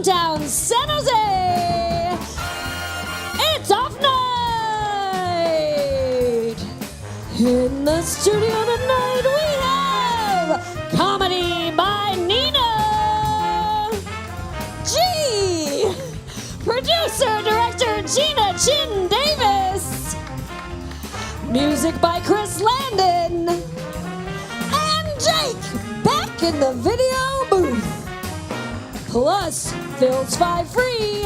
downtown San Jose. It's off night. In the studio tonight we have comedy by Nina. G. Producer, director Gina Chin Davis. Music by Chris Landon. And Jake back in the video booth. Plus, Phil's 5 free,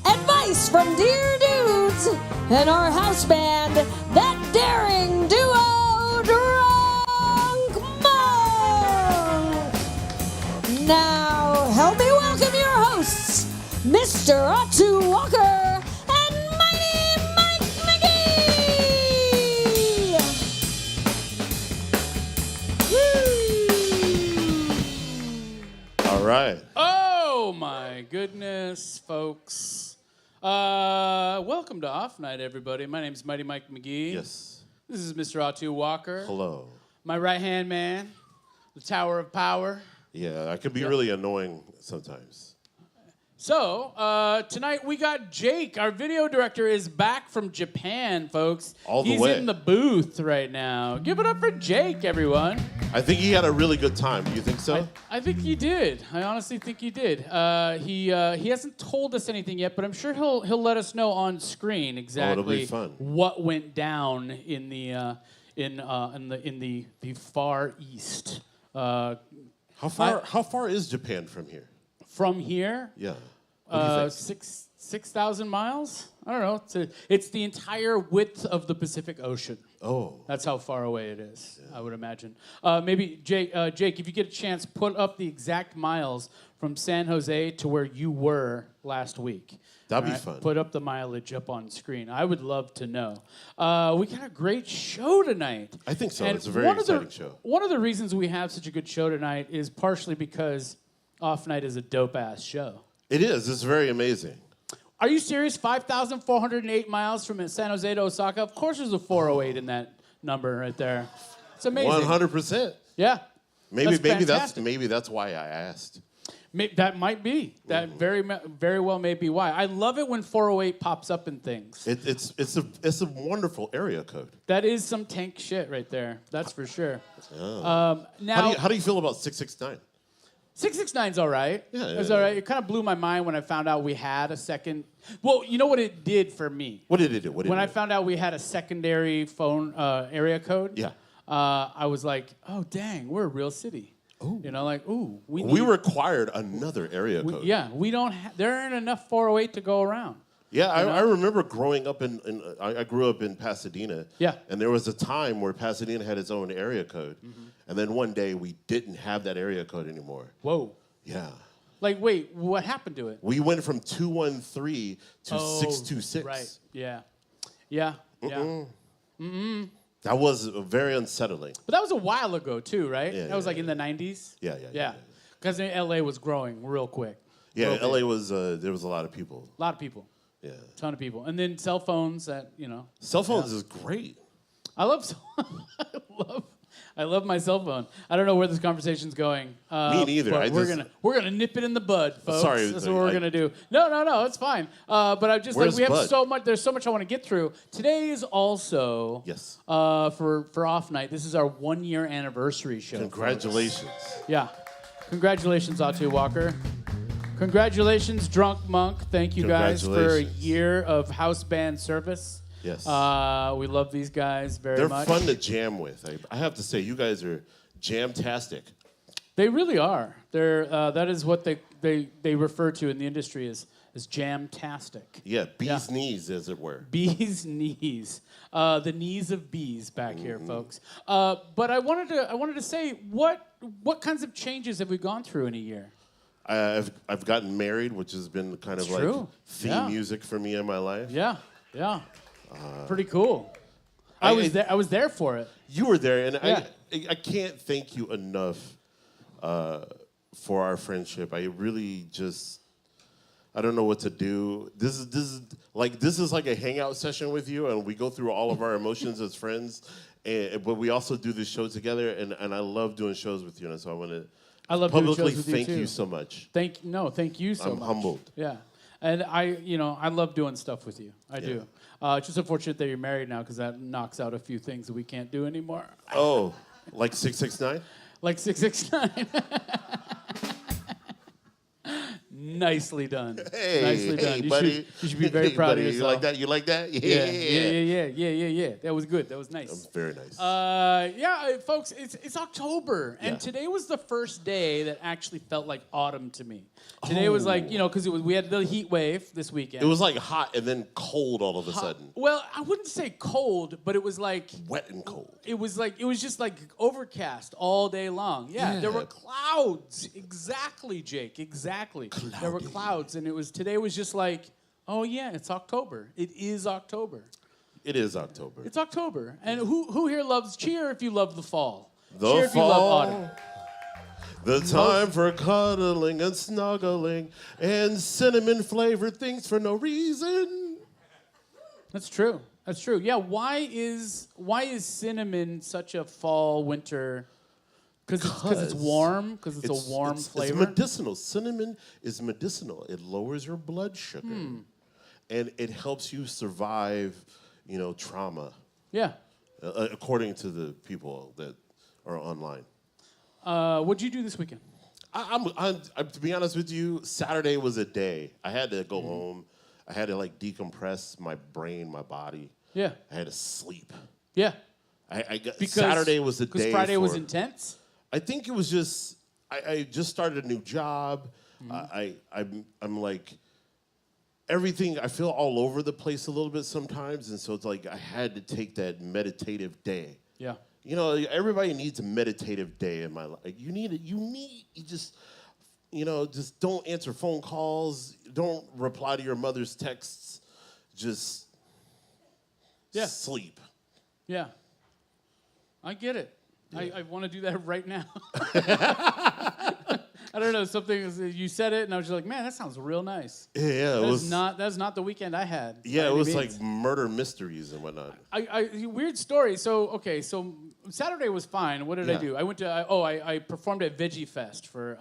advice from Dear Dudes, and our house band, that daring duo, Drunk Monk. Now, help me welcome your hosts, Mr. Otto Walker and Mighty Mike Mcgee. Woo! All right. Oh my goodness, folks. Welcome to Off Night, everybody. My name's Mighty Mike Mcgee. Yes. This is Mr. Otto Walker. Hello. My right-hand man, the Tower of Power. Yeah, I can be really annoying sometimes. So, tonight we got Jake. Our video director is back from Japan, folks. All the He's way. in the booth right now. Give it up for Jake, everyone. I think he had a really good time. Do you think so? I think he did. I honestly think he did. He hasn't told us anything yet, but I'm sure he'll let us know on screen exactly it'll be fun. what went down in the far east. How far is Japan from here? From here, Yeah. What do you think? 6,000 miles. I don't know. It's the entire width of the Pacific Ocean. Oh. That's how far away it is, I would imagine. Maybe, Jake, if you get a chance, put up the exact miles from San Jose to where you were last week. That'd be fun. Put up the mileage up on screen. I would love to know. We got a great show tonight. I think so. And It's a very exciting show. One of the reasons we have such a good show tonight is partially because Off Night is a dope-ass show. It is. It's very amazing. Are you serious? 5,408 miles from San Jose to Osaka? Of course there's a 408 in that number right there. It's amazing. 100%. Yeah. Maybe fantastic. that's why I asked. That might be. That very well may be why. I love it when 408 pops up in things. It's a wonderful area code. That is some tank shit right there. That's for sure. Oh. Now, How do you feel about 669? 669's all right. Yeah, It's all right. It kind of blew my mind when I found out we had a second. Well, you know what it did for me? What did it do? When I found out we had a secondary phone area code, Yeah. I was like, oh, dang, we're a real city. Ooh. You know, like, ooh. We required another area code. We don't. There aren't enough 408 to go around. Yeah, I remember growing up I grew up in Pasadena. Yeah. And there was a time where Pasadena had its own area code. Mm-hmm. And then one day we didn't have that area code anymore. Whoa. Yeah. Like, wait, what happened to it? We went from 213 to 626. Right. Yeah. Yeah. Yeah. That was very unsettling. But that was a while ago, too, right? Yeah, that was like in the 90s? Yeah. Because L.A. was growing real quick. Yeah, LA was, there was a lot of people. A lot of people. Yeah. A ton of people. And then cell phones that, Cell phones is great. I love my cell phone. I don't know where this conversation's going. Me neither. But we're gonna nip it in the bud, folks. Sorry, That's what we're gonna do. No, it's fine. But I just Where's we have Bud? so much. There's so much I want to get through. Today is also for Off Night. This is our 1-year anniversary show. Congratulations. Folks. Yeah, congratulations, Otto Walker. Congratulations, Drunk Monk. Thank you guys for a year of house band service. Yes. We love these guys very much. They're fun to jam with. I have to say, you guys are jam-tastic. They really are. That is what they refer to in the industry as jam-tastic. Yeah, bee's knees, as it were. Bee's knees. The knees of bees back here, folks. But I wanted to say, what kinds of changes have we gone through in a year? I've gotten married, which has been kind of like theme music for me in my life. Yeah. Pretty cool. I was there for it. You were there, and I can't thank you enough for our friendship. I really just I don't know what to do. This is like a hangout session with you, and we go through all of our emotions as friends. But we also do this show together, and I love doing shows with you, and so I I love doing Publicly, shows with you thank too. you so much. Thank you so much. I'm humbled. Yeah, and I love doing stuff with you. I do. It's just unfortunate that you're married now because that knocks out a few things that we can't do anymore. Oh, like 669? Like 669. Nicely done. Hey, Nicely done. hey, You buddy. should be very proud buddy. of yourself. You like that? You like that? Yeah. That was good. That was nice. Very nice. Folks, it's October, and Yeah. today was the first day that actually felt like autumn to me. Today was like, because we had the heat wave this weekend. It was like hot and then cold all of a sudden. Well, I wouldn't say cold, but it was like Wet and cold. it was just like overcast all day long. Yeah. There were clouds. Exactly, Jake. Exactly. There were clouds, and today was just like, oh yeah, it's October. It is October. It is October. It's October. And who here loves cheer if you love the fall? The cheer if you love autumn. The time for cuddling and snuggling and cinnamon-flavored things for no reason. That's true. That's true. Yeah, why is cinnamon such a fall winter? Because it's warm. Because it's a warm flavor. It's medicinal. Cinnamon is medicinal. It lowers your blood sugar, and it helps you survive, trauma. Yeah. According to the people that are online. What'd you do this weekend? I'm to be honest with you, Saturday was a day. I had to go home. I had to decompress my brain, my body. Yeah. I had to sleep. Yeah. Saturday was a day. Because Friday was intense? I think it was just I just started a new job. I'm like everything. I feel all over the place a little bit sometimes, and so it's like I had to take that meditative day. Yeah. Everybody needs a meditative day in my life. You just don't answer phone calls. Don't reply to your mother's texts. Just sleep. Yeah. I get it. Yeah. I want to do that right now. I don't know, you said it, and I was just like, man, that sounds real nice. Yeah, that's not the weekend I had. Yeah, it was like murder mysteries and whatnot. Weird story. So Saturday was fine. What did I do? I went to I performed at Veggie Fest for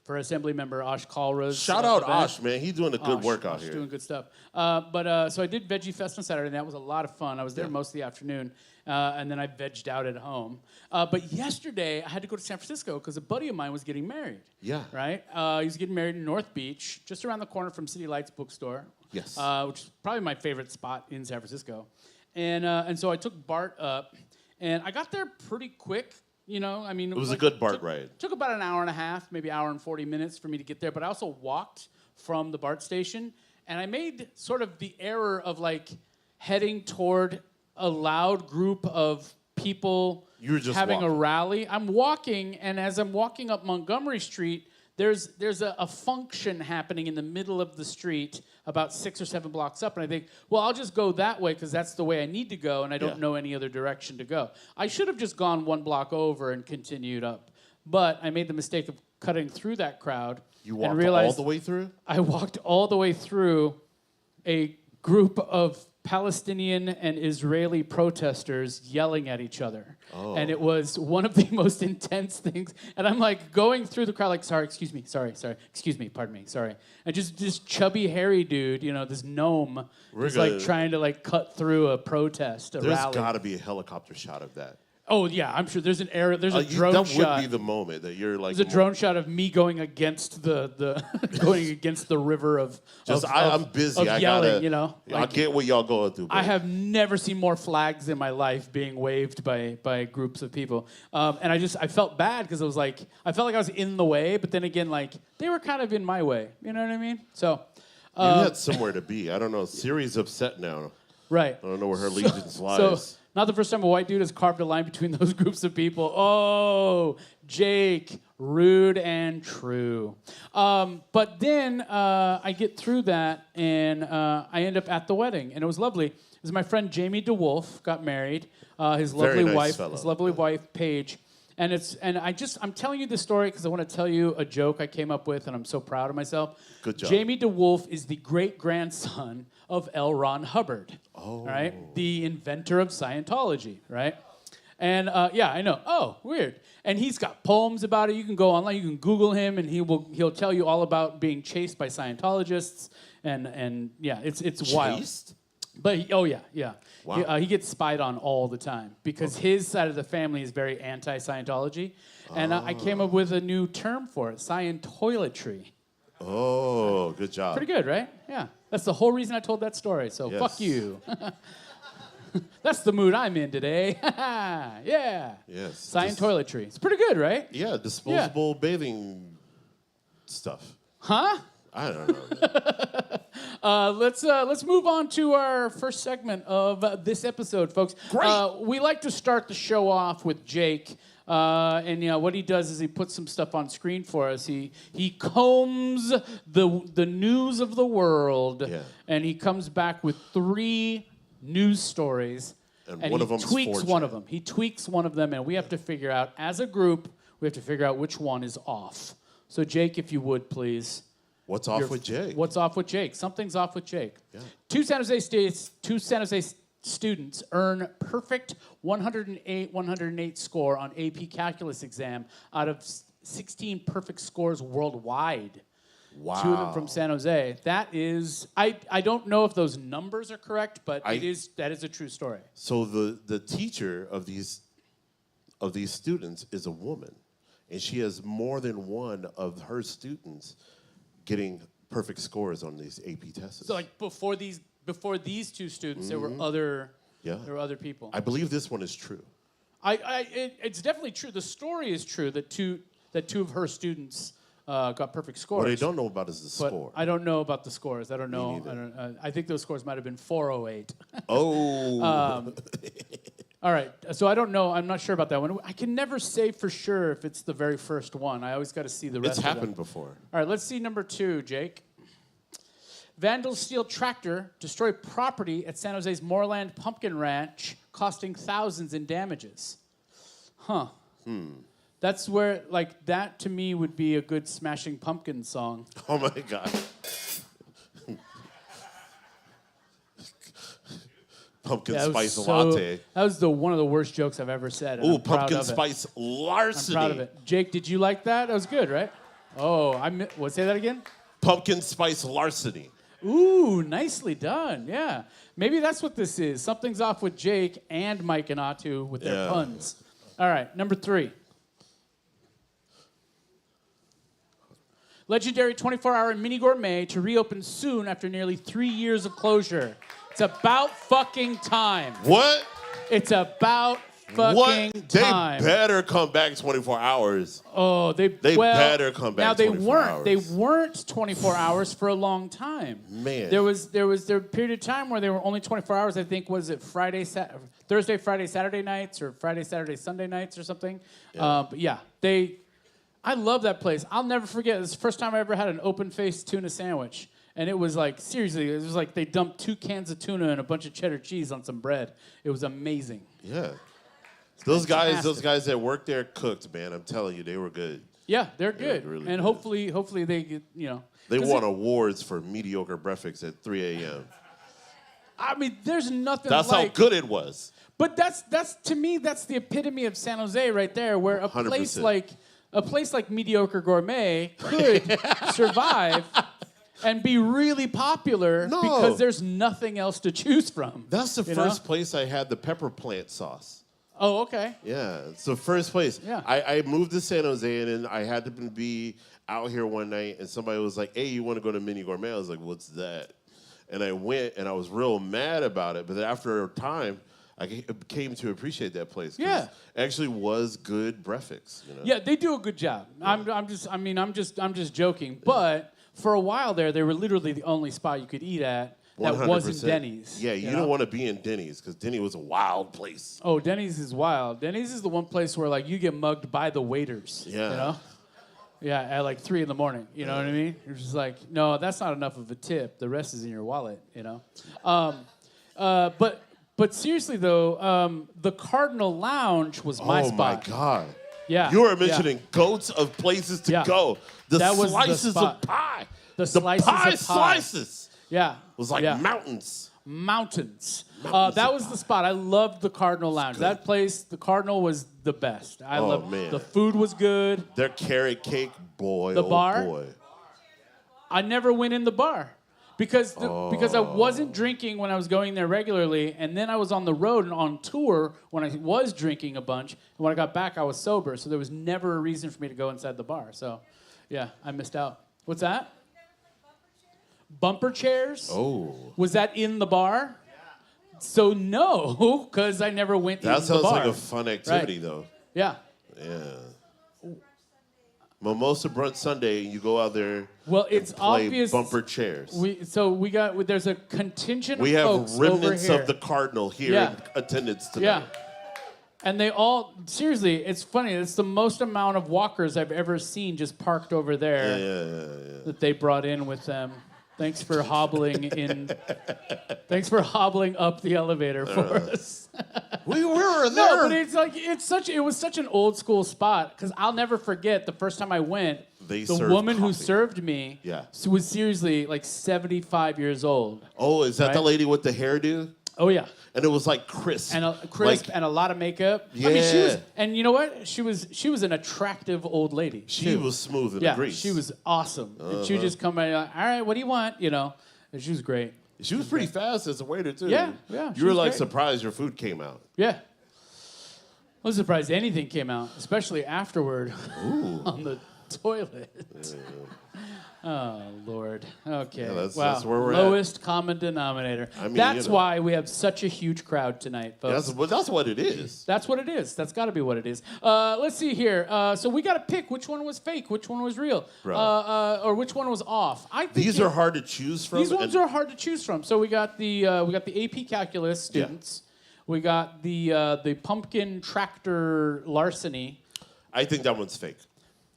Assembly Member Osh Kalra's. Shout out Osh, man. He's doing a good work out here. Doing good stuff. So I did Veggie Fest on Saturday, and that was a lot of fun. I was there most of the afternoon, and then I vegged out at home. But yesterday, I had to go to San Francisco because a buddy of mine was getting married. Yeah. Right? He was getting married in North Beach, just around the corner from City Lights Bookstore. Yes. Which is probably my favorite spot in San Francisco. And so I took Bart up, and I got there pretty quick. It was a good BART ride. Took about an hour and a half, maybe hour and 40 minutes for me to get there. But I also walked from the BART station, and I made sort of the error of heading toward a loud group of people having a rally. I'm walking, and as I'm walking up Montgomery Street, there's a function happening in the middle of the street about 6 or 7 blocks up, and I think, well, I'll just go that way because that's the way I need to go, and I don't know any other direction to go. I should have just gone 1 block over and continued up, but I made the mistake of cutting through that crowd. You walked and realized all the way through? I walked all the way through a group of Palestinian and Israeli protesters yelling at each other. Oh. And it was one of the most intense things. And I'm going through the crowd sorry, excuse me, pardon me, sorry. And just this chubby, hairy dude, this gnome, trying to cut through a protest, a rally. There's got to be a helicopter shot of that. Oh, yeah, I'm sure there's an error. There's a drone shot. That would be the moment that you're There's a drone shot of me going against the going against the river of I'm busy. I yelling, I get what y'all going through. Bro. I have never seen more flags in my life being waved by groups of people. And I felt bad because I felt like I was in the way, but then again, they were kind of in my way. You know what I mean? So you had somewhere to be. I don't know. Siri's upset now. Right. I don't know where her allegiance lies. So, not the first time a white dude has carved a line between those groups of people. Oh, Jake, rude and true. But then I get through that, and I end up at the wedding, and it was lovely. It was my friend Jamie DeWolf got married. His lovely wife Paige. And I'm telling you this story because I want to tell you a joke I came up with, and I'm so proud of myself. Good job. Jamie DeWolf is the great-grandson of L. Ron Hubbard, right? The inventor of Scientology, right? And yeah, I know. Oh, weird. And he's got poems about it. You can go online, you can Google him, and he'll tell you all about being chased by Scientologists. And yeah, it's wild. Chased? But yeah. Wow. He gets spied on all the time because his side of the family is very anti-Scientology. And I came up with a new term for it, Scientoiletry. Oh, good job. Pretty good, right? Yeah. That's the whole reason I told that story. So fuck you. That's the mood I'm in today. Yeah. Yes. Scientoiletry. It's pretty good, right? Yeah, disposable bathing stuff. Huh? I don't know. Let's move on to our first segment of this episode, folks. Great. We like to start the show off with Jake. And what he does is he puts some stuff on screen for us. He combs the news of the world, and he comes back with 3 news stories, and one he of them's tweaks forged. one of them. He tweaks one of them, and we have to figure out, as a group, which one is off. So, Jake, if you would, please. What's off with Jake? What's off with Jake? Something's off with Jake. Yeah. Two San Jose students earn perfect 108 score on AP Calculus exam out of 16 perfect scores worldwide. Wow. 2 of them from San Jose. That is, I don't know if those numbers are correct, but that is a true story. So the teacher of these students is a woman, and she has more than one of her students getting perfect scores on these AP tests. So like before these 2 students, there were other people. I believe this one is true. It's definitely true. The story is true that two of her students got perfect scores. What I don't know about is the score. I don't know about the scores. I don't know. neither. I think those scores might have been 408. Oh. All right. So I don't know. I'm not sure about that one. I can never say for sure if it's the very first one. I always got to see the rest It's of them. happened before. All right. Let's see number 2, Jake. Vandals steal tractor, destroy property at San Jose's Moorland Pumpkin Ranch, costing thousands in damages. Huh. That's where, like, that to me would be a good Smashing Pumpkins song. Oh my God. Pumpkin spice latte. That was one of the worst jokes I've ever said. Ooh, pumpkin spice larceny. I'm proud of it. Jake, did you like that? That was good, right? Oh, say that again? Pumpkin spice larceny. Ooh, nicely done. Yeah. Maybe that's what this is. Something's off with Jake and Mike and Atu with their puns. All right, number 3. Legendary 24-hour mini gourmet to reopen soon after nearly 3 years of closure. It's about fucking time. What? It's about fucking time. They better come back 24 hours. Oh, they better come back. Now they 24 weren't. hours. They weren't 24 hours for a long time. Man, there was a period of time where they were only 24 hours. I think was it Thursday, Friday, Saturday nights, or Friday, Saturday, Sunday nights, or something. Yeah. But yeah, I love that place. I'll never forget. It was the first time I ever had an open-faced tuna sandwich. And it was like, seriously, it was like they dumped 2 cans of tuna and a bunch of cheddar cheese on some bread. It was amazing. Yeah. Those guys that worked there cooked, man. I'm telling you, they were good. Yeah, they're good. Really and good. hopefully they get, They won awards for mediocre breakfast at 3 a.m. I mean, there's nothing That's like... how good it was. But that's to me, that's the epitome of San Jose right there, where a 100%. place like Mediocre Gourmet could survive and be really popular because there's nothing else to choose from. That's the first place I had the pepper plant sauce. Oh, okay. Yeah, it's the first place. Yeah. I moved to San Jose, and then I had to be out here one night, and somebody was like, hey, you want to go to Mini Gourmet? I was like, what's that? And I went, and I was real mad about it. But then after a time, I came to appreciate that place. Yeah. It actually was good breakfast. Yeah, they do a good job. I'm just joking. Yeah. But for a while there, they were literally the only spot you could eat at that 100%. wasn't Denny's. Yeah, you don't want to be in Denny's because Denny's was a wild place. Oh, Denny's is wild. Denny's is the one place where like you get mugged by the waiters. Yeah. Yeah, at like 3 a.m. You know what I mean? You're just like, no, that's not enough of a tip. The rest is in your wallet. But seriously though, the Cardinal Lounge was my spot. Oh my God. Yeah. You were mentioning goats of places to go. That was slices the spot. of pie. The slices pie of pie. slices. Yeah. Was like mountains. Mountains. That was the spot. I loved the Cardinal Lounge. That place, the Cardinal, was the best. I loved man. The food was good. Their carrot cake, boy, The bar? boy. I never went in the bar because I wasn't drinking when I was going there regularly, and then I was on the road and on tour when I was drinking a bunch. And when I got back, I was sober, so there was never a reason for me to go inside the bar. So, yeah, I missed out. What's that? Bumper chairs? Oh. Was that in the bar? Yeah. So no, because I never went in the bar. That sounds like a fun activity, though. Yeah. Yeah. Mimosa Brunch Sunday, you go out there it's and play obvious bumper chairs. There's a contingent we of have folks over remnants here. of the Cardinal here in attendance tonight. Yeah. And they all, seriously, it's funny. It's the most amount of walkers I've ever seen just parked over there that they brought in with them. Thanks for hobbling in. Thanks for hobbling up the elevator for us. We were there. No, but it was such an old school spot because I'll never forget the first time I went. The woman who served me was seriously like 75 years old. Oh, is that the lady with the hairdo? Oh yeah. And it was like crisp. And a lot of makeup. Yeah. I mean, she was, and you know what? She was an attractive old lady. She was smooth in the grease. She was awesome. And she would just come by, like, all right, what do you want? You know, and she was great. She was pretty fast as a waiter too. Yeah. You were like surprised your food came out. Yeah. I was surprised anything came out, especially afterward on the toilet. Oh, Lord. Okay. Yeah, that's where we're Lowest common denominator. I mean, that's why we have such a huge crowd tonight, folks. That's what it is. That's what it is. That's got to be what it is. Let's see here. So we got to pick which one was fake, which one was real, or which one was off. I think these are hard to choose from. These ones are hard to choose from. So we got the AP Calculus students. Yeah. We got the pumpkin tractor larceny. I think that one's fake.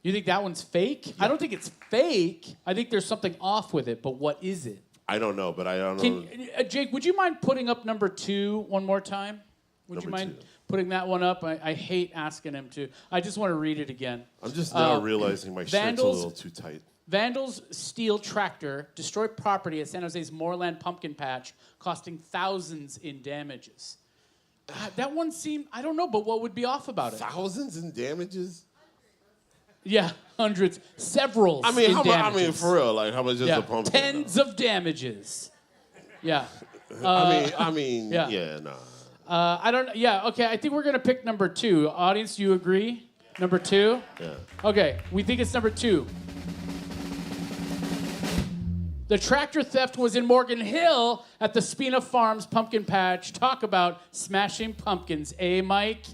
You think that one's fake? Yeah. I don't think it's fake. I think there's something off with it, but what is it? I don't know, but I don't know. Jake, would you mind putting up number 2 one more time? Would you mind putting that one up? I hate asking him to. I just want to read it again. I'm just now realizing my shirt's a little too tight. Vandals steal tractor, destroy property at San Jose's Moorland Pumpkin Patch, costing thousands in damages. That one seemed, I don't know, but what would be off about it? Thousands in damages? Yeah, hundreds, several. I mean, for real, like how much is the pumpkin? Tens of damages. Yeah. I mean, no. I don't. Yeah. Okay. I think we're gonna pick number 2. Audience, do you agree? Number 2. Yeah. Okay. We think it's number 2. The tractor theft was in Morgan Hill at the Spina Farms Pumpkin Patch. Talk about smashing pumpkins, eh, Mike?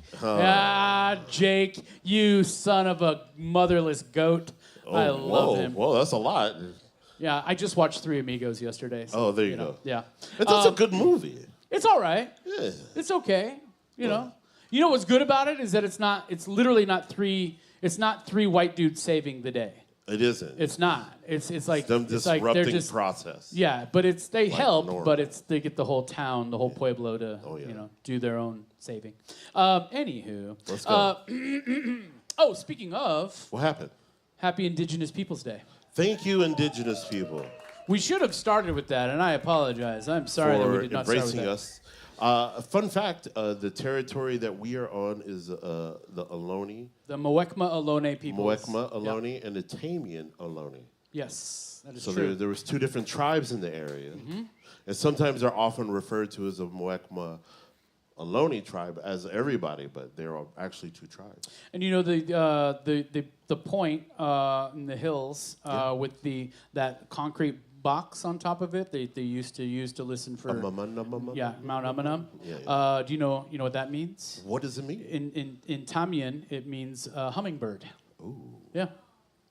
Jake, you son of a motherless goat. I love him. Whoa, that's a lot. Yeah, I just watched 3 Amigos yesterday. So, there you go. Yeah. That's a good movie. It's all right. Yeah. It's okay. You know what's good about it is that it's literally not 3 white dudes saving the day. It isn't. It's not. It's like them disrupting process. Yeah, but they help, normal. But they get the whole town, the whole pueblo to do their own saving. Anywho, let's go. Speaking of, what happened? Happy Indigenous Peoples Day. Thank you, Indigenous people. We should have started with that, and I apologize. I'm sorry that we did not start with that. For embracing us. Fun fact, the territory that we are on is the Ohlone. The Muwekma Ohlone people. Muwekma Ohlone and the Tamian Ohlone. Yes, that is true. true. So there was 2 different tribes in the area. Mm-hmm. And sometimes they're often referred to as a Muwekma Ohlone tribe as everybody, but there are actually 2 tribes. And you know the point in the hills with that concrete box on top of it they used to use to listen for Mount Amanum. Yeah. Do you know what that means? What does it mean? In Tamian it means hummingbird. Ooh.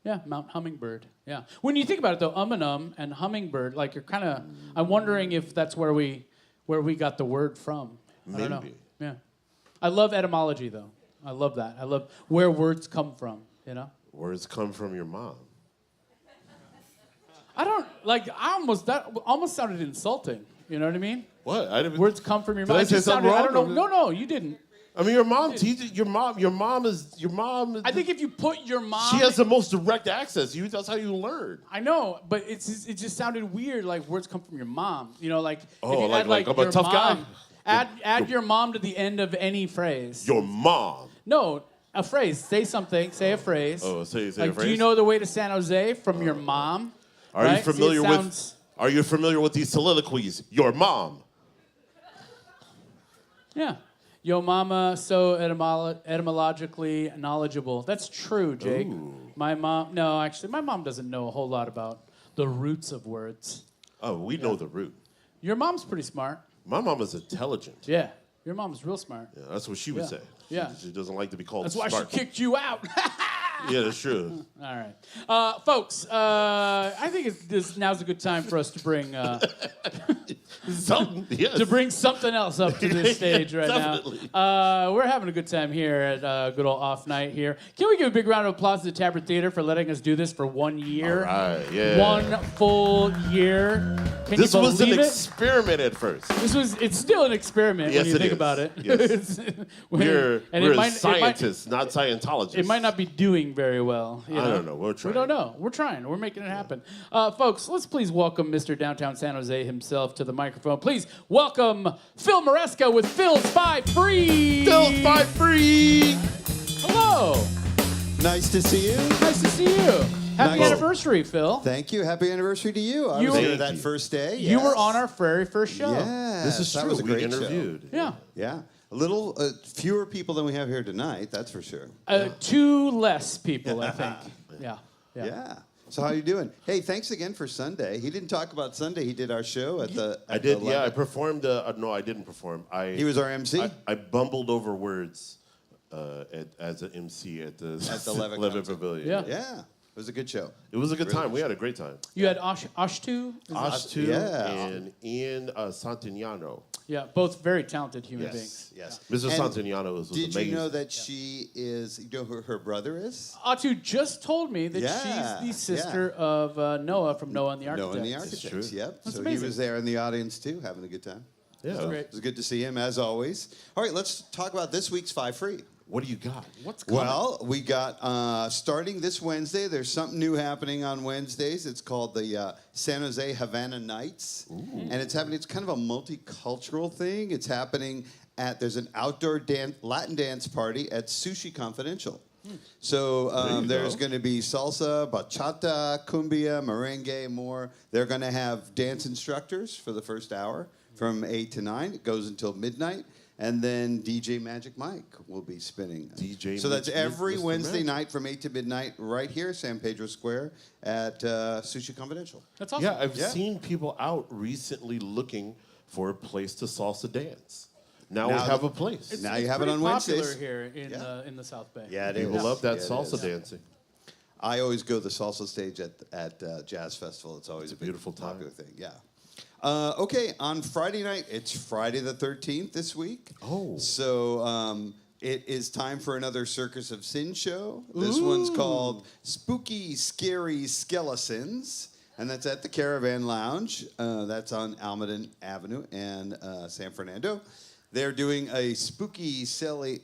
Yeah, Mount Hummingbird. Yeah. When you think about it though, Amanum and hummingbird, like you're kind of I'm wondering if that's where we got the word from. Maybe. I don't know. Yeah. I love etymology though. I love that. I love where words come from, Words come from your mom. I don't that almost sounded insulting. You know what I mean? What? Words come from your mouth. Did I say something wrong? I don't know. No, you didn't. I mean, your mom teaches. Your mom is. I think if you put your mom, she has the most direct access. That's how you learn. I know, but it just sounded weird. Like words come from your mom. You know, like Oh, if you like- add, like I'm a your tough guy? mom, Add your mom to the end of any phrase. Your mom. No, a phrase. Say something. Say a phrase. Oh, say like, a phrase. do you know the way to San Jose from your mom? Are right? you familiar See, it sounds... Are you familiar with these soliloquies? Your mom. Yeah. Yo mama so etymologically knowledgeable. That's true, Jake. Ooh. My mom, no, actually, my mom doesn't know a whole lot about the roots of words. Oh, we know the root. Your mom's pretty smart. My mom is intelligent. Yeah. Your mom's real smart. Yeah, that's what she would say. Yeah. She doesn't like to be called That's why smart. she kicked you out. Yeah, that's true. All right. Folks, I think now's a good time for us to bring Yes. something else up to this stage right Definitely. now. We're having a good time here at good old Off Night here. Can we give a big round of applause to the Tabard Theatre for letting us do this for 1 year? All right, yeah. 1 full year. Can This you was an believe it? experiment at first. It's still an experiment Yes, when you it think is. about it. Yes. We're scientists, not Scientologists. It might not be doing very well. You know? I don't know. We're trying. We don't know. We're trying. We're making it happen. Folks, let's please welcome Mr. Downtown San Jose himself to the microphone. Please welcome Phil Maresca with Phil's 5 Free. Phil's 5 Free. Hello. Nice to see you. Nice to see you. Happy Nice. anniversary, Phil. Thank you. Happy anniversary to you. I You was were- here that Thank you. first day. You yes. were on our very first show. Yeah, This is that true. was a We great interviewed. show. Yeah. Yeah. A little fewer people than we have here tonight, that's for sure. 2 less people, I think. Yeah. Yeah. So how you doing? Hey, thanks again for Sunday. He didn't talk about Sunday. He did our show at the. I did. Yeah, I performed. No, I didn't perform. He was our MC. I bumbled over words as an MC at the Levitt Levitt concert. Pavilion. Yeah. Yeah. It was a good show. It was a good Really time. We good had a great time. You had Ashtu? Ashtu Yeah. and Ian Santiniano. Yeah, both very talented human beings. Yes. Mrs. And Santiniano was Did amazing. you know that she is? You know who her brother is? Atu just told me that Yeah, she's the sister of Noah from Noah and the Architects. Noah and the true. Architects. Yep. That's so amazing. he was there in the audience too, having a good time. Yeah. great. It was good to see him as always. All right, let's talk about this week's 5 Free. What do you got? What's coming? Well, we got starting this Wednesday. There's something new happening on Wednesdays. It's called the San Jose Havana Nights, and it's happening. It's kind of a multicultural thing. It's happening at there's an outdoor Latin dance party at Sushi Confidential. So there's going to be salsa, bachata, cumbia, merengue, more. They're going to have dance instructors for the first hour from 8 to 9. It goes until midnight. And then DJ Magic Mike will be spinning. DJ So that's every Mr. Wednesday Magic. night from 8 to midnight right here, San Pedro Square at Sushi Confidential. That's awesome. Yeah, I've Yeah. seen people out recently looking for a place to salsa dance. Now we Now have the- a place. Now It's you have it pretty on popular Wednesdays. here Yeah. in the South Bay. Yeah, it People is. love that Yeah, it salsa is. dancing. I always go to the salsa stage at Jazz Festival. It's always a big, beautiful time. popular thing. Yeah. Okay, on Friday night, it's Friday the 13th this week. Oh. So it is time for another Circus of Sin show. This one's called Spooky, Scary Skeletons, and that's at the Caravan Lounge. That's on Almaden Avenue and San Fernando. They're doing a spooky, silly,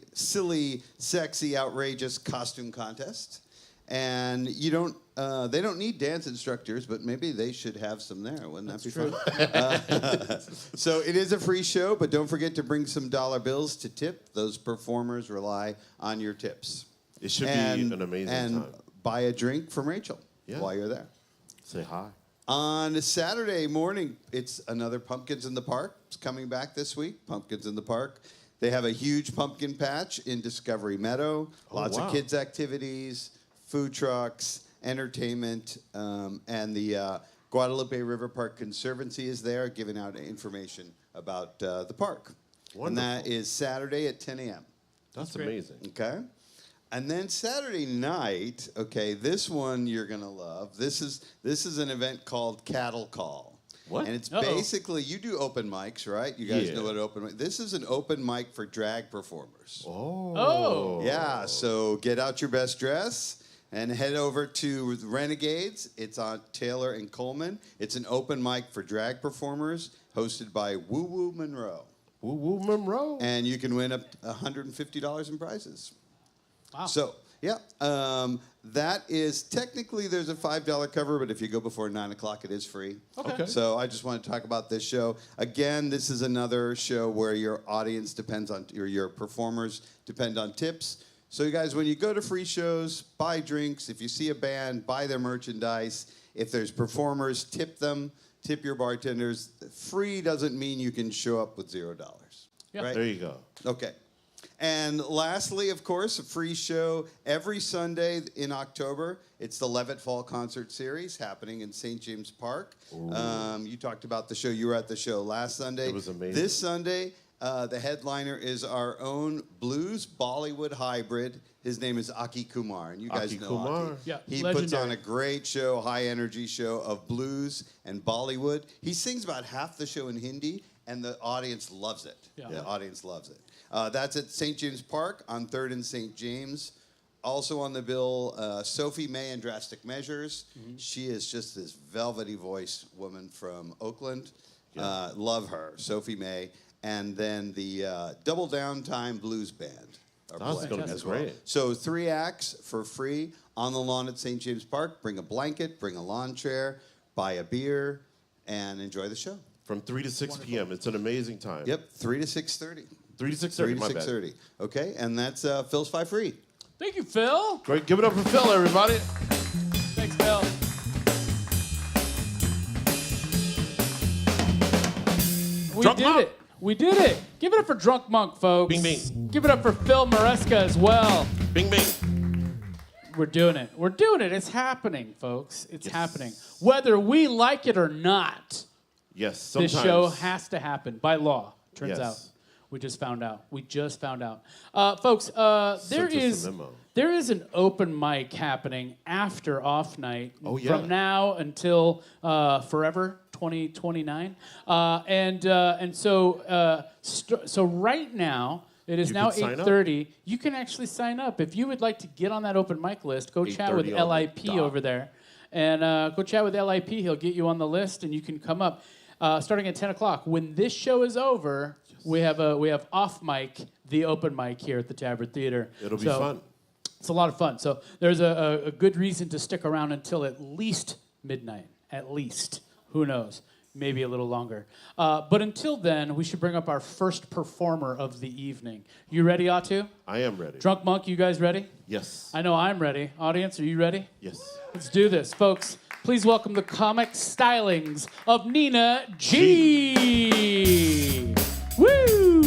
sexy, outrageous costume contest. And you don't. They don't need dance instructors, but maybe they should have some there. Wouldn't that be fun? So it is a free show, but don't forget to bring some dollar bills to tip. Those performers rely on your tips. It should be an amazing and time. buy a drink from Rachel while you're there. Say hi. On Saturday morning, it's another Pumpkins in the Park. It's coming back this week. Pumpkins in the Park. They have a huge pumpkin patch in Discovery Meadow. Lots wow. of kids' activities, food trucks, entertainment, and the Guadalupe River Park Conservancy is there giving out information about the park. Wonderful. And that is Saturday at 10 a.m. That's great. amazing. Okay? And then Saturday night, okay, this one you're going to love. This is an event called Cattle Call. What? And it's Uh-oh. basically, you do open mics, right? You guys Yeah. know what open mic. This is an open mic for drag performers. Oh. Yeah, so get out your best dress and head over to Renegades. It's on Taylor and Coleman. It's an open mic for drag performers hosted by Woo Woo Monroe. Woo woo Monroe. And you can win up $150 in prizes. Wow. So, yeah, that is technically there's a $5 cover, but if you go before 9 o'clock, it is free. Okay. So I just want to talk about this show. Again, this is another show where your audience depends on, or your performers depend on tips. So you guys, when you go to free shows, buy drinks. If you see a band, buy their merchandise. If there's performers, tip them. Tip your bartenders. Free doesn't mean you can show up with $0. Yeah. Right? There you go. Okay. And lastly, of course, a free show every Sunday in October. It's the Levitt Fall Concert Series happening in St. James Park. You talked about the show. You were at the show last Sunday. It was amazing. This Sunday, the headliner is our own blues Bollywood hybrid. His name is Aki Kumar, and you guys Aki know Kumar. Aki. Yeah, He legendary. puts on a great show, high-energy show of blues and Bollywood. He sings about half the show in Hindi, and the audience loves it. Yeah. The audience loves it. That's at St. James Park on 3rd and St. James. Also on the bill, Sophie May and Drastic Measures. Mm-hmm. She is just this velvety voice woman from Oakland. Love her, Sophie May. And then the Double Downtime Blues Band are That's playing gonna be as well. great. So 3 acts for free on the lawn at St. James Park. Bring a blanket, bring a lawn chair, buy a beer, and enjoy the show. From 3 to 6 p.m. It's an amazing time. Yep, 3 to 6:30. 3 to 6:30, 3 to my bad. 6:30. Okay, and that's Phil's 5 free. Thank you, Phil. Great. Give it up for Phil, everybody. Thanks, Phil. We Drunk did Monk. it. We did it. Give it up for Drunk Monk, folks. Bing, bing. Give it up for Phil Maresca as well. Bing, bing. We're doing it. We're doing it. It's happening, folks. It's Yes. happening. Whether we like it or not, Yes, sometimes. this show has to happen by law, turns Yes. out. We just found out. Folks, Sent us a memo. there is an open mic happening after off night Oh, yeah. from now until forever, 2029. So right now, it is You now can sign up. 8:30. You can actually sign up. If you would like to get on that open mic list, go chat with 8:30 on the LIP dot. over there. And go chat with LIP. He'll get you on the list, and you can come up starting at 10 o'clock. When this show is over, we have off mic, the open mic here at the Tabard Theatre. It'll be So fun. It's a lot of fun. So there's a good reason to stick around until at least midnight. At least. Who knows? Maybe a little longer. But until then, we should bring up our first performer of the evening. You ready, Atu? I am ready. Drunk Monk, you guys ready? Yes. I know I'm ready. Audience, are you ready? Yes. Let's do this, folks. Please welcome the comic stylings of Nina G. Woo!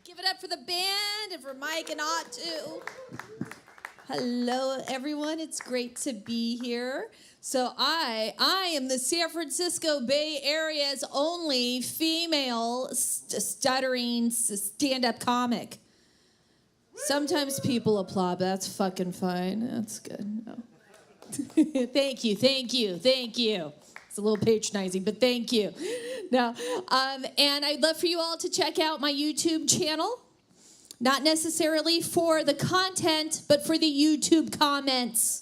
Give it up for the band and for Mike and Ott too. Hello, everyone. It's great to be here. So I am the San Francisco Bay Area's only female stuttering stand-up comic. Sometimes people applaud, but that's fucking fine. That's good. No. Thank you. It's a little patronizing, but thank you. Now, and I'd love for you all to check out my YouTube channel. Not necessarily for the content, but for the YouTube comments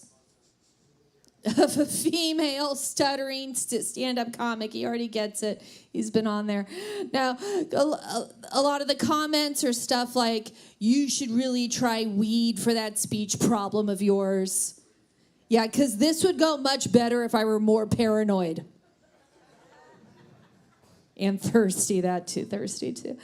of a female stuttering stand-up comic. He already gets it. He's been on there. Now, a lot of the comments are stuff like, you should really try weed for that speech problem of yours. Yeah, because this would go much better if I were more paranoid. And thirsty too.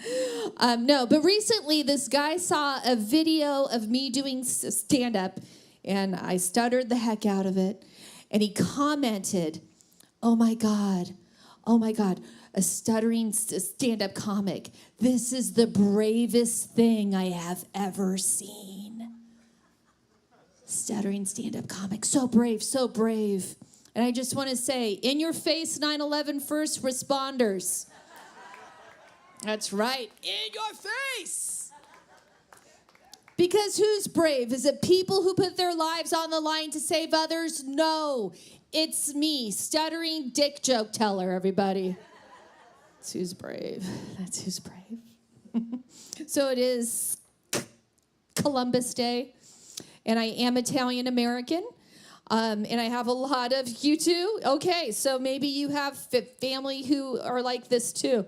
No, but recently this guy saw a video of me doing stand-up, and I stuttered the heck out of it. And he commented, oh my God, a stuttering stand-up comic. This is the bravest thing I have ever seen. Stuttering stand-up comic, so brave. And I just want to say, in your face, 9/11 first responders. That's right, in your face. Because who's brave? Is it people who put their lives on the line to save others? No, it's me, stuttering dick joke teller, everybody. That's who's brave. So it is Columbus Day. and I am Italian American. And I have a lot of you too. Okay, so maybe you have family who are like this too,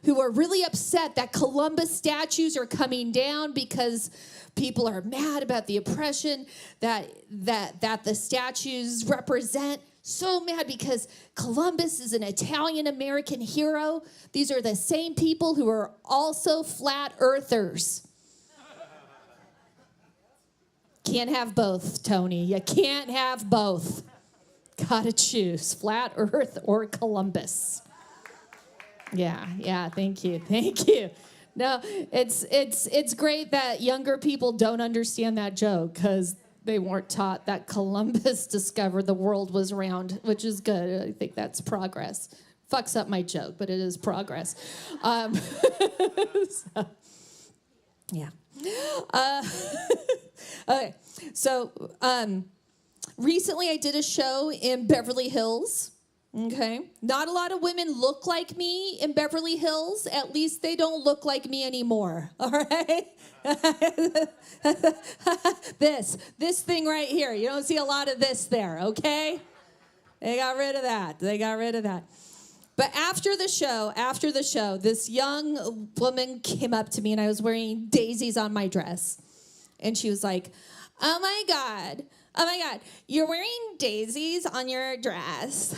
who are really upset that Columbus statues are coming down because people are mad about the oppression that the statues represent. So mad because Columbus is an Italian American hero. These are the same people who are also flat earthers. Can't have both, Tony. You can't have both. Gotta choose flat earth or Columbus. Yeah, thank you. No, it's great that younger people don't understand that joke because they weren't taught that Columbus discovered the world was round, which is good. I think that's progress. Fucks up my joke, but it is progress. So, yeah. Okay, so recently I did a show in Beverly Hills. Okay, not a lot of women look like me in Beverly Hills. At least they don't look like me anymore. All right. This thing right here. You don't see a lot of this there. Okay. They got rid of that. But after the show, this young woman came up to me, and I was wearing daisies on my dress, and she was like, "Oh my God, you're wearing daisies on your dress."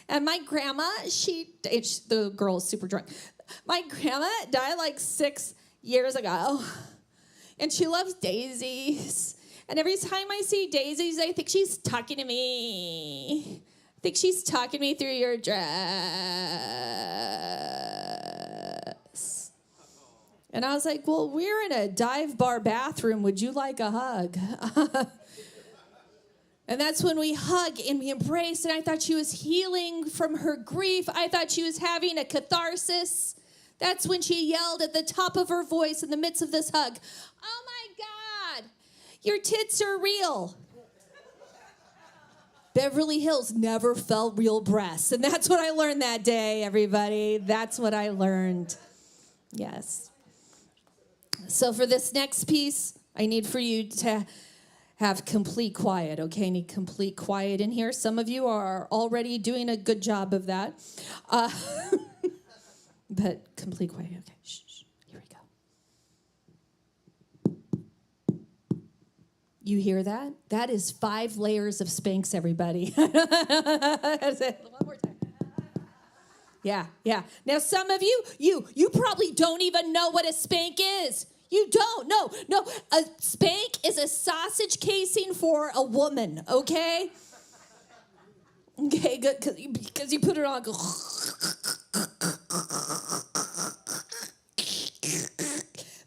And my grandma, the girl is super drunk. My grandma died like 6 years ago. And she loves daisies. And every time I see daisies, I think she's talking to me. I think she's talking to me through your dress. And I was like, well, we're in a dive bar bathroom. Would you like a hug? And that's when we hug and we embrace, and I thought she was healing from her grief. I thought she was having a catharsis. That's when she yelled at the top of her voice in the midst of this hug, "Oh my God, your tits are real." Beverly Hills never felt real breasts, and that's what I learned that day, everybody. That's what I learned. Yes. So for this next piece, I need for you to have complete quiet, okay? I need complete quiet in here. Some of you are already doing a good job of that. But complete quiet, okay. Shh. Here we go. You hear that? That is 5 layers of Spanx, everybody. One more time. Yeah. Now, some of you probably don't even know what a spank is. You don't. No. A spank is a sausage casing for a woman, okay? Okay, good, because you put it on.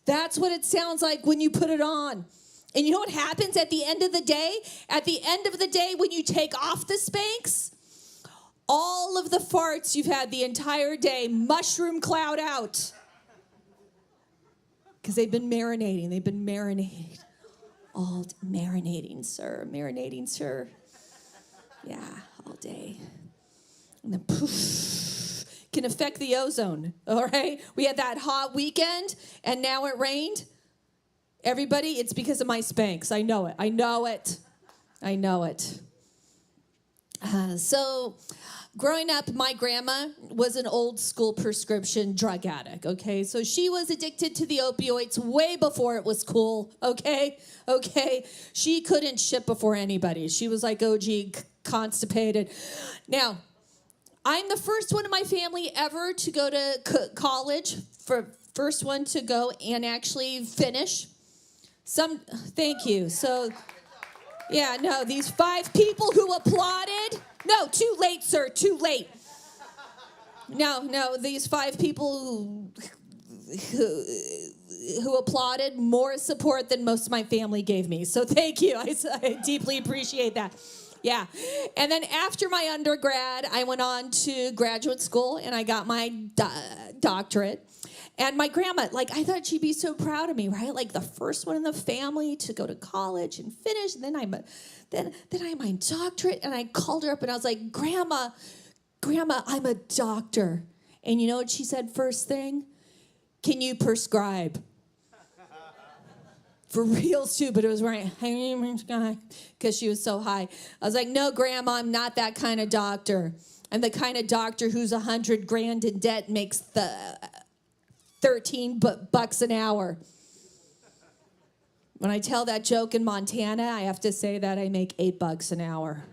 That's what it sounds like when you put it on. And you know what happens at the end of the day? At the end of the day, when you take off the Spanx, all of the farts you've had the entire day mushroom cloud out. Because they've been marinating. All marinating, sir. Yeah, all day. And then poof, can affect the ozone, all right? We had that hot weekend, and now it rained. Everybody, it's because of my Spanx. I know it. So growing up, my grandma was an old school prescription drug addict, okay? So she was addicted to the opioids way before it was cool, okay? She couldn't shit before anybody. She was like OG constipated. Now, I'm the first one in my family ever to go to college, first one to go and actually finish. Thank you. So, yeah, no, these 5 people who applauded. No, too late, sir, too late. No, these 5 people who applauded, more support than most of my family gave me. So thank you. I deeply appreciate that. Yeah. And then after my undergrad, I went on to graduate school, and I got my doctorate. And my grandma, I thought she'd be so proud of me, right? Like the first one in the family to go to college and finish. And then I'm my doctorate. And I called her up and I was like, Grandma, I'm a doctor. And you know what she said first thing? Can you prescribe? for reals too, but it was wearing because she was so high. I was like, no, Grandma, I'm not that kind of doctor. I'm the kind of doctor who's $100,000 in debt makes the 13 bucks an hour. When I tell that joke in Montana, I have to say that I make $8 an hour.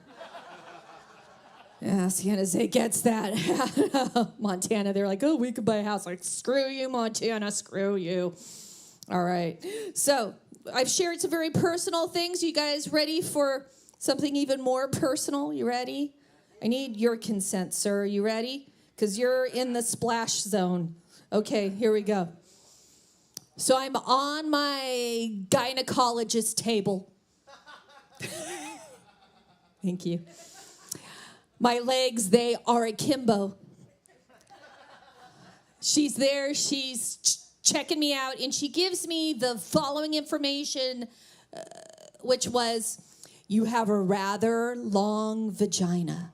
Yeah, San Jose gets that. Montana, they're like, oh, we could buy a house. Like, screw you, Montana, screw you. All right. So I've shared some very personal things. You guys ready for something even more personal? You ready? I need your consent, sir. You ready? Because you're in the splash zone. Okay, here we go. So I'm on my gynecologist table. Thank you. My legs, they are akimbo. She's there, she's checking me out, and she gives me the following information, which was, you have a rather long vagina.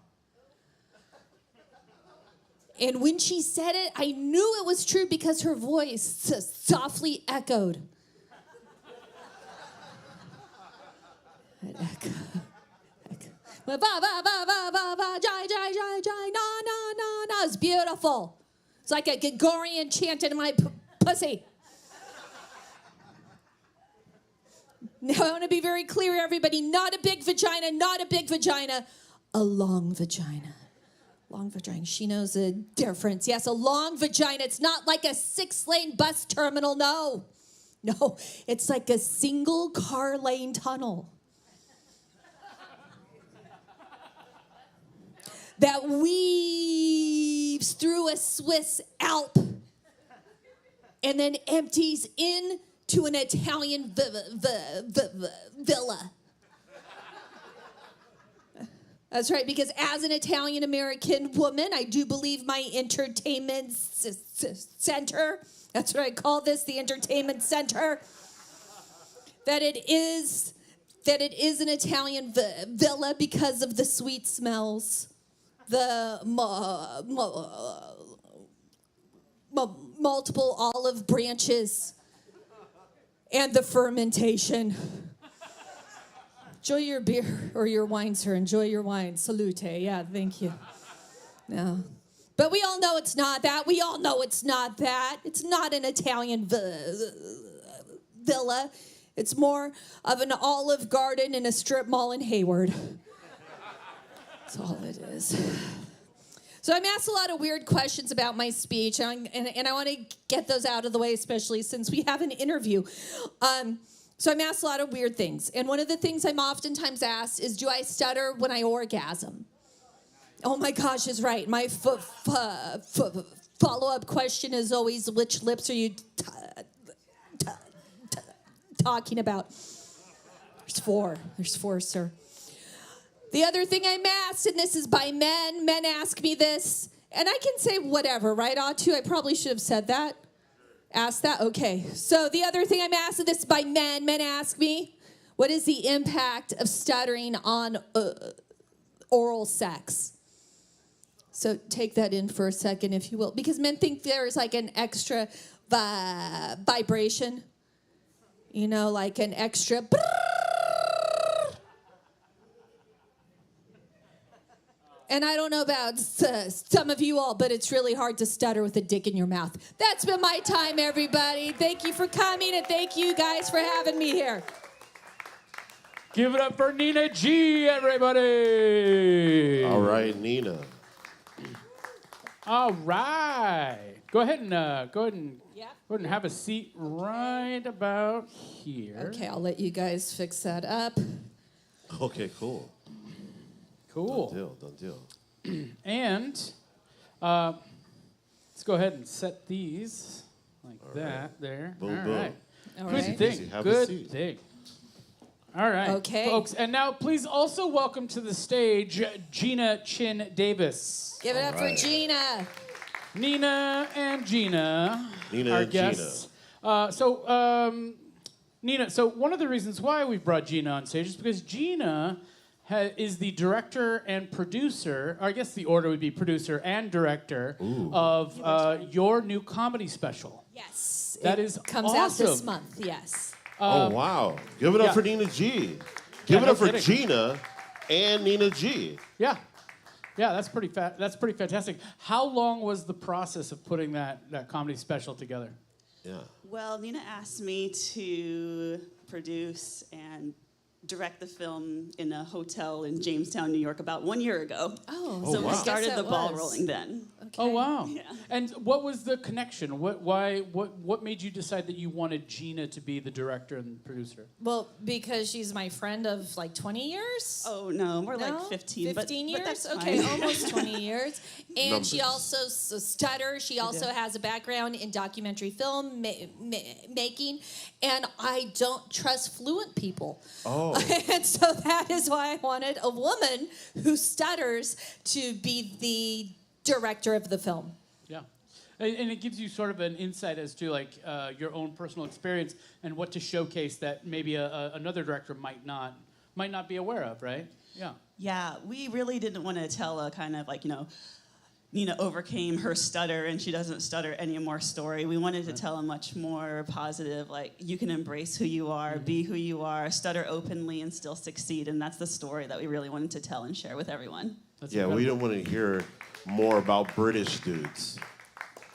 And when she said it, I knew it was true because her voice softly echoed. It echoed. No. It's beautiful. It's like a Gregorian chanting in my pussy. Now, I want to be very clear, everybody. Not a big vagina, not a big vagina. A long vagina. Long vagina. She knows the difference. Yes, a long vagina. It's not like a 6-lane bus terminal. No. No, it's like a single car lane tunnel. That weaves through a Swiss Alp and then empties into an Italian villa. That's right, because as an Italian-American woman, I do believe my entertainment center, that's what I call this, the entertainment center, that it is an Italian villa because of the sweet smells, the multiple olive branches, and the fermentation. Enjoy your beer or your wine, sir. Enjoy your wine. Salute. Yeah, thank you. No. But we all know it's not that. We all know it's not that. It's not an Italian villa. It's more of an Olive Garden in a strip mall in Hayward. That's all it is. So I'm asked a lot of weird questions about my speech, and I want to get those out of the way, especially since we have an interview. So I'm asked a lot of weird things. And one of the things I'm oftentimes asked is, do I stutter when I orgasm? Oh my gosh, is right. My follow-up question is always, which lips are you talking about? There's four, sir. The other thing I'm asked, and this is by men ask me this, and I can say whatever, right, Atu? I probably should have said that. Ask that? Okay. So the other thing I'm asked, and this is by men. Men ask me, what is the impact of stuttering on oral sex? So take that in for a second, if you will. Because men think there's like an extra vibration. You know, like an extra... And I don't know about some of you all, but it's really hard to stutter with a dick in your mouth. That's been my time, everybody. Thank you for coming, and thank you guys for having me here. Give it up for Nina G, everybody. All right, Nina. All right. Go ahead and have a seat right about here. Okay, I'll let you guys fix that up. Okay, cool. Cool. Done deal. And let's go ahead and set these like All that right. there. Boom, All boom. right. All Good right. thing. Easy. Have a Good seat. thing. All right, Okay. folks. And now please also welcome to the stage Gina Chin Davis. Give it up right. for Gina. Nina and Gina, Nina our and guests. Nina, so one of the reasons why we brought Gina on stage is because Gina is the director and producer, or I guess the order would be producer and director, of your new comedy special. Yes. That it is comes out this awesome. month, yes. Oh, wow. Give it up yeah. for Nina G. Give Yeah, it no up for kidding. Gina and Nina G. Yeah. Yeah, that's pretty fantastic. How long was the process of putting that comedy special together? Yeah. Well, Nina asked me to produce and direct the film in a hotel in Jamestown, New York, about 1 year ago. Oh, So wow. we started Guess the that ball was. rolling then. Okay. Oh wow! Yeah. And what was the connection? What made you decide that you wanted Gina to be the director and producer? Well, because she's my friend of like 20 years. Oh, no, more No? like 15. 15 years? But that's okay, fine. almost 20 years. And she Numbers. also stutters. She also has a background in documentary film making. And I don't trust fluent people. Oh. And so that is why I wanted a woman who stutters to be the director of the film. Yeah, and it gives you sort of an insight as to like your own personal experience and what to showcase that maybe another director might not be aware of, right? Yeah. Yeah, we really didn't want to tell a kind of like, Nina overcame her stutter and she doesn't stutter anymore story. We wanted to tell a much more positive, like, you can embrace who you are, be who you are, stutter openly and still succeed. And that's the story that we really wanted to tell and share with everyone. That's Yeah, we incredible. don't want to hear more about British dudes.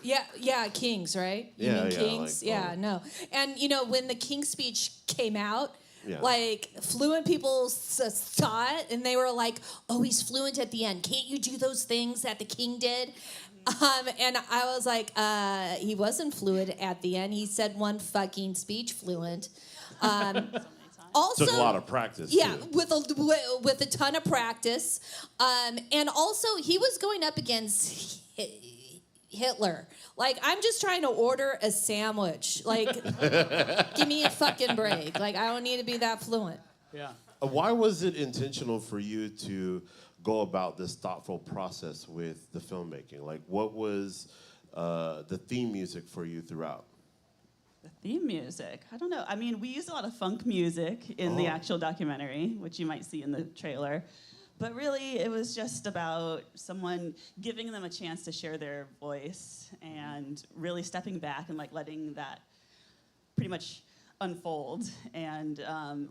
Yeah, Kings, right? You Yeah, mean yeah, Kings? like, yeah, no. And, when the King speech came out, Yeah. like, fluent people saw it, and they were like, oh, he's fluent at the end. Can't you do those things that the King did? And I was like, he wasn't fluent at the end. He said one fucking speech fluent. Also, Took a lot of practice, yeah, too. with a ton of practice, and also he was going up against Hitler. Like, I'm just trying to order a sandwich. Like, give me a fucking break. Like, I don't need to be that fluent. Yeah. Why was it intentional for you to go about this thoughtful process with the filmmaking? Like, what was the theme music for you throughout? The theme music, I don't know. I mean, we used a lot of funk music in the actual documentary, which you might see in the trailer. But really, it was just about someone giving them a chance to share their voice and really stepping back and like letting that pretty much unfold. And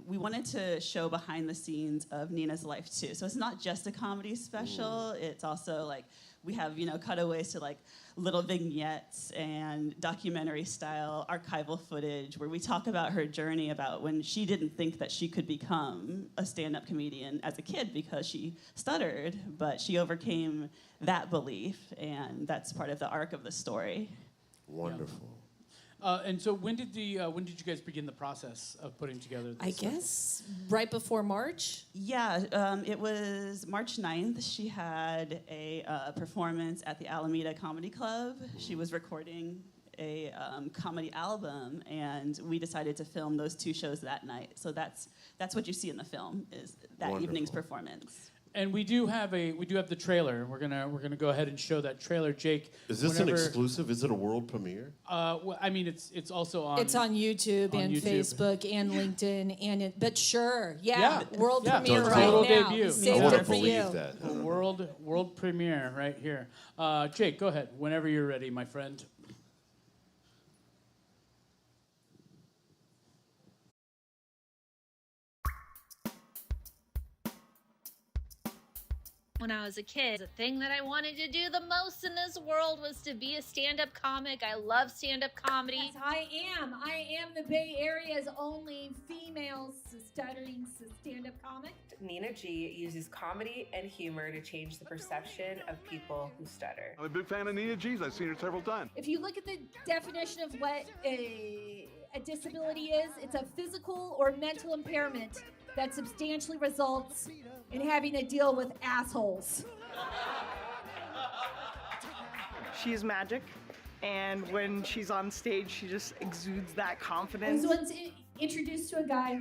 we wanted to show behind the scenes of Nina's life too. So it's not just a comedy special. It's also like we have, cutaways to like little vignettes and documentary style archival footage where we talk about her journey about when she didn't think that she could become a stand-up comedian as a kid because she stuttered, but she overcame that belief, and that's part of the arc of the story. Wonderful. And so when did you guys begin the process of putting together this? I guess right before March. Yeah, it was March 9th. She had a performance at the Alameda Comedy Club. She was recording a comedy album, and we decided to film those two shows that night. So that's what you see in the film is that Wonderful. evening's performance. And we do have the trailer. We're gonna go ahead and show that trailer, Jake. Is this an exclusive? Is it a world premiere? Well, I mean, it's also on. It's on YouTube and YouTube. Facebook and LinkedIn but sure, Yeah. world Yeah. premiere Total right now. debut. I Saved want it to for believe you. that. a world premiere right here. Jake, go ahead whenever you're ready, my friend. When I was a kid, the thing that I wanted to do the most in this world was to be a stand-up comic. I love stand-up comedy. Yes, I am the Bay Area's only female stuttering stand-up comic. Nina G uses comedy and humor to change the perception of people who stutter. I'm a big fan of Nina G's. I've seen her several times. If you look at the definition of what a disability is, it's a physical or mental impairment that substantially results in having to deal with assholes. She's magic, and when she's on stage, she just exudes that I confidence. was once introduced to a guy,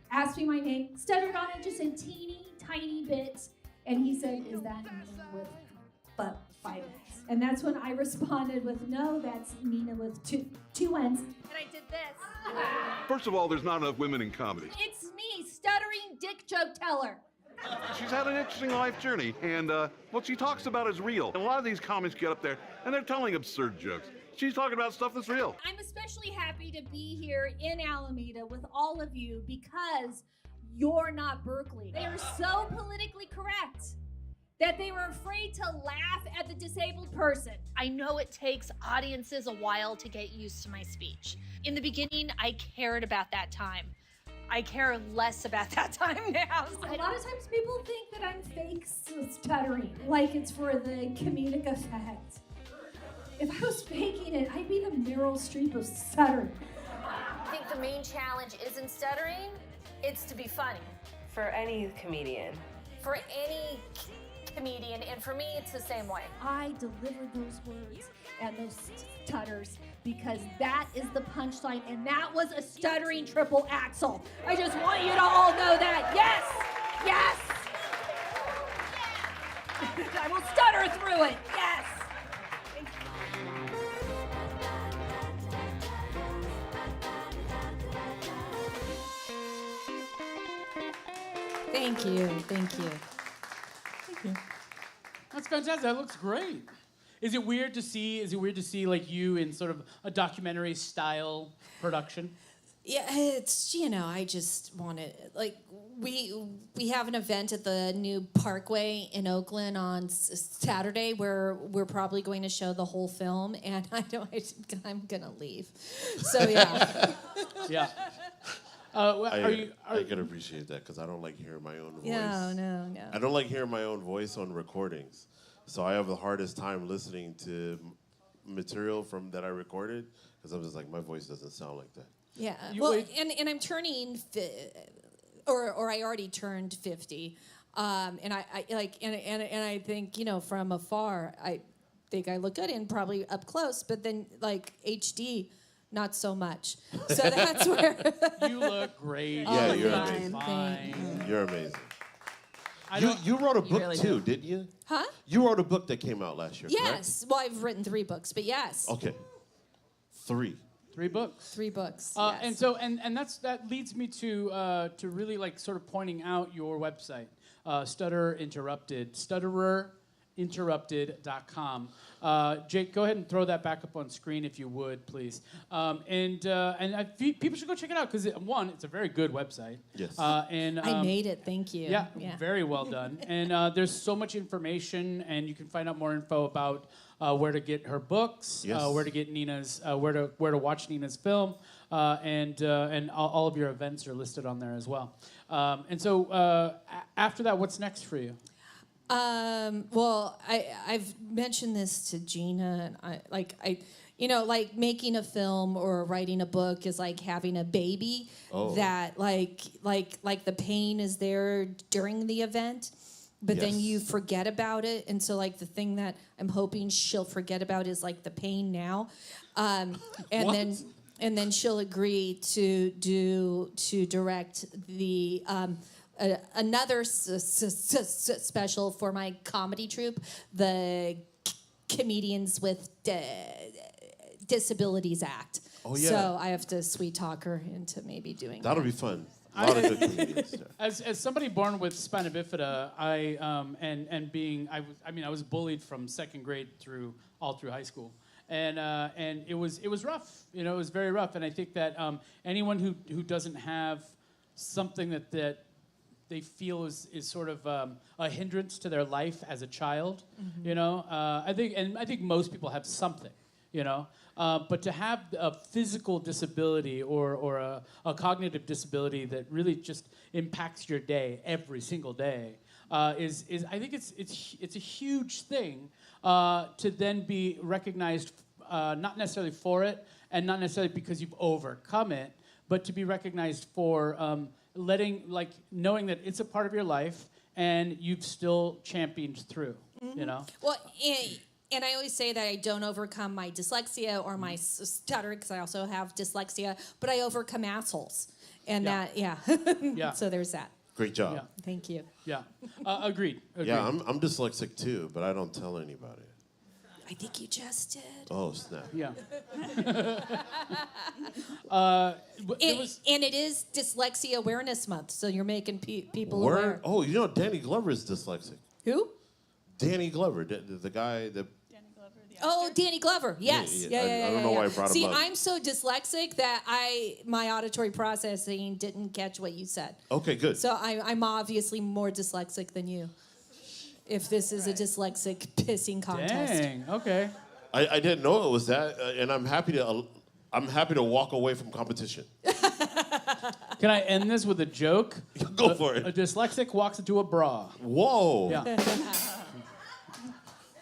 asked me my name, stuttered on it just a teeny tiny bit, and he said, "Is that Nina with but 5 N's?" And that's when I responded with, "No, that's Nina with two N's." And I did this. First of all, there's not enough women in comedy. It's me, stuttering dick joke teller. She's had an interesting life journey, and what she talks about is real. And a lot of these comics get up there, and they're telling absurd jokes. She's talking about stuff that's real. I'm especially happy to be here in Alameda with all of you because you're not Berkeley. They are so politically correct that they were afraid to laugh at the disabled person. I know it takes audiences a while to get used to my speech. In the beginning, I cared about that time. I care less about that time now. A lot of times people think that I'm fake stuttering, like it's for the comedic effect. If I was faking it, I'd be the Meryl Streep of stuttering. I think the main challenge isn't stuttering, it's to be funny. For any comedian. For any comedian, and for me, it's the same way. I delivered those words and those stutters because that is the punchline, and that was a stuttering triple axel. I just want you to all know that. Yes! Yes! I will stutter through it. Yes! Thank you. Thank you. That's fantastic. That looks great. Is it weird to see like you in sort of a documentary style production? Yeah, it's, you know, I just wanted, like, we have an event at the new Parkway in Oakland on Saturday where we're probably going to show the whole film, and I'm gonna leave. So yeah. Yeah. I can appreciate that because I don't like hearing my own voice. No. I don't like hearing my own voice on recordings. So I have the hardest time listening to material that I recorded because I'm just like, my voice doesn't sound like that. Yeah. Well, and I'm turning, or I already turned 50, and I think, you know, from afar, I think I look good, and probably up close, but then like HD. Not so much. So that's where... You look great. Yeah, you're amazing. amazing. You're amazing. You wrote a book really too, didn't you? Huh? You wrote a book that came out last year, Yes. Well, I've written 3 books, but yes. correct? Okay. 3. 3 books. 3 books. Yes. Yes. And so that leads me to really like sort of pointing out your website, Stutter Interrupted, stuttererinterrupted.com. Jake, go ahead and throw that back up on screen if you would, please. People should go check it out because it's a very good website. Yes. I made it. Thank you. Yeah, very well done. And there's so much information, and you can find out more info about where to get her books, Yes. where to get Nina's, where to watch Nina's film, and all of your events are listed on there as well. So after that, what's next for you? Well, I've mentioned this to Gina, and like making a film or writing a book is like having a baby. Oh. That like the pain is there during the event, but then Yes. you forget about it, and so like the thing that I'm hoping she'll forget about is like the pain now, and then she'll agree to direct the. Another special for my comedy troupe, the Comedians with Disabilities Act. Oh, yeah. So I have to sweet talk her into maybe doing That'll that. be fun. A lot of good comedians there. As somebody born with spina bifida, I was bullied from 2nd grade all through high school. And it was rough. You know, it was very rough. And I think that anyone who doesn't have something that they feel is sort of a hindrance to their life as a child, you know. I think most people have something, you know. But to have a physical disability or a cognitive disability that really just impacts your day every single day is I think it's a huge thing to then be recognized, not necessarily for it and not necessarily because you've overcome it, but to be recognized for knowing that it's a part of your life and you've still championed through, you know? Well, and I always say that I don't overcome my dyslexia or my stutter because I also have dyslexia, but I overcome assholes. And Yeah. So there's that. Great job. Yeah. Thank you. Yeah, agreed. Yeah, I'm dyslexic too, but I don't tell anybody. I think you just did. Oh, snap. Yeah. And it is Dyslexia Awareness Month, so you're making people aware. Oh, you know Danny Glover is dyslexic. Who? Danny Glover, the guy that... Danny Glover, Oh, Danny Glover. Yes. Yeah. I don't know why I brought him See, up. I'm so dyslexic that my auditory processing didn't catch what you said. Okay, good. So I'm obviously more dyslexic than you. If this is a dyslexic pissing contest. Dang. Okay. I didn't know it was that, and I'm happy to walk away from competition. Can I end this with a joke? Go for it. A dyslexic walks into a bra. Whoa. Yeah.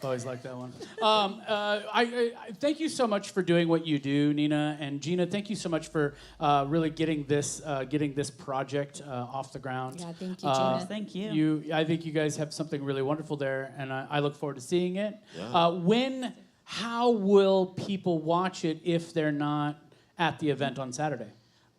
Always like that one. I thank you so much for doing what you do, Nina and Gina. Thank you so much for really getting this project off the ground. Yeah, thank you, Gina. Thank you. I think you guys have something really wonderful there, and I look forward to seeing it. Yeah. How will people watch it if they're not at the event on Saturday?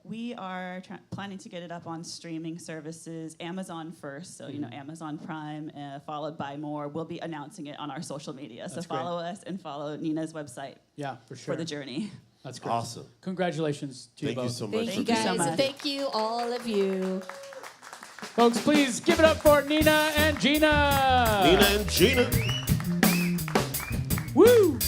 We are planning to get it up on streaming services, Amazon first, so Amazon Prime, followed by more. We'll be announcing it on our social media, so follow us and follow Nina's website. Yeah, for sure. For the journey. That's great. Awesome. Congratulations to you Thank you both. so much. Thank you guys. Thank you, all of you. Folks, please give it up for Nina and Gina. Nina and Gina. Woo!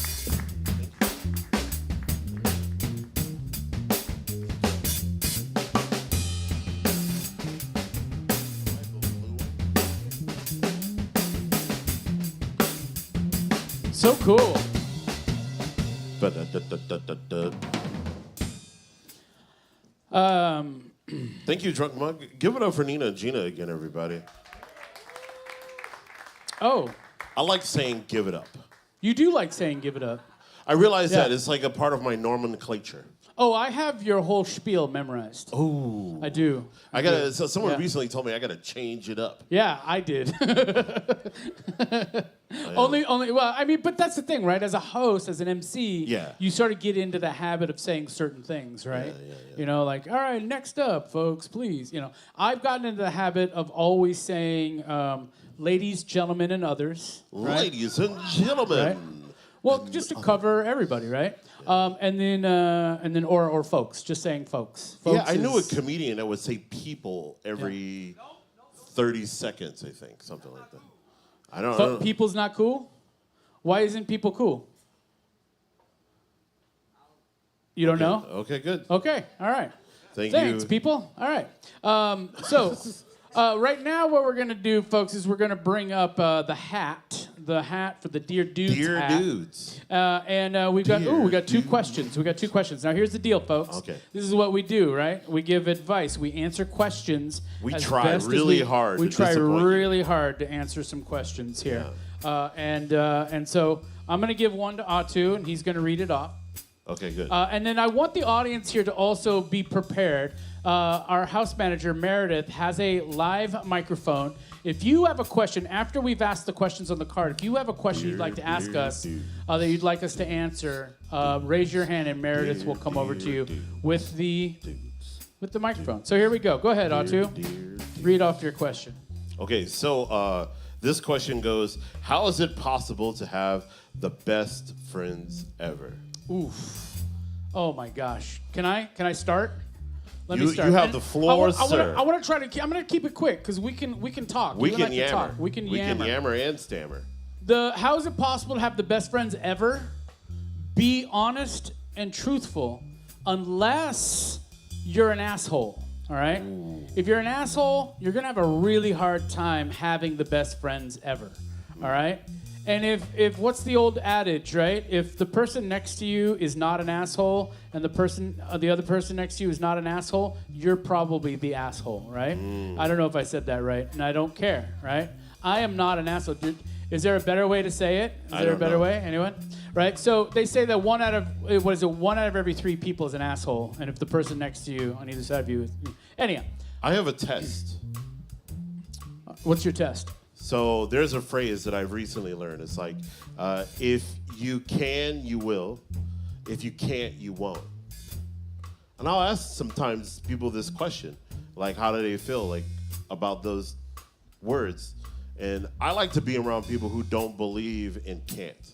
So cool. Thank you, Drunk Mug. Give it up for Nina and Gina again, everybody. Oh, I like saying give it up. you do like saying give it up. I realize Yeah. that it's like a part of my nomenclature. Oh, I have your whole spiel memorized. Oh. I do. I gotta. So someone Yeah. recently told me I gotta change it up. Yeah, I did. Only. Well, I mean, but that's the thing, right? As a host, as an MC, Yeah. you sort of get into the habit of saying certain things, right? Yeah. You know, like, all right, next up, folks, please. You know, I've gotten into the habit of always saying, ladies, gentlemen, and others. Right? Ladies and gentlemen. Right? Well, just to cover everybody, right? And then, or folks, just saying folks. Yeah, Folks I knew a is- comedian that would say people every 30 seconds, I think, something like that. I don't know. People's not cool? Why isn't people cool? You don't know? Okay, good. Okay, all right. Thanks, you. people. All right. So right now what we're going to do, folks, is we're going to bring up the hat for the Dear Dudes Dear hat. Dudes. And we got two questions. We got two questions. Now, here's the deal, folks. Okay. This is what we do, right? We give advice. We answer questions. We as try best as really hard We to try disappoint you. really hard to answer some questions here. And so I'm going to give one to Atu, and he's going to read it off. Okay, good. And then I want the audience here to also be prepared. Our house manager, Meredith, has a live microphone. If you have a question, after we've asked the questions on the card, if you have a question you'd like to ask us that you'd like us to answer, raise your hand and Meredith will come over to you with the microphone. So here we go. Go ahead, Atu. Read off your question. Okay, so this question goes, how is it possible to have the best friends ever? Oof. Oh my gosh. Can I start? Let me You start. have And the floor, sir. I want to try to. I'm going to keep it quick because we can talk. We You can and I yammer. talk. We can yammer and stammer. How is it possible to have the best friends ever? Be honest and truthful, unless you're an asshole. All right. Ooh. If you're an asshole, you're gonna have a really hard time having the best friends ever. All right. And if what's the old adage, right? If the person next to you is not an asshole, and the other person next to you is not an asshole, you're probably the asshole, right? I don't know if I said that right, and I don't care, right? I am not an asshole. Is there a better way to say it? Is there a better way? Anyone? Right? So they say that one out of every 3 people is an asshole, and if the person next to you on either side of you is anyhow. I have a test. What's your test? So there's a phrase that I've recently learned. It's like, if you can, you will. If you can't, you won't. And I'll ask sometimes people this question, like, how do they feel like about those words? And I like to be around people who don't believe in can't.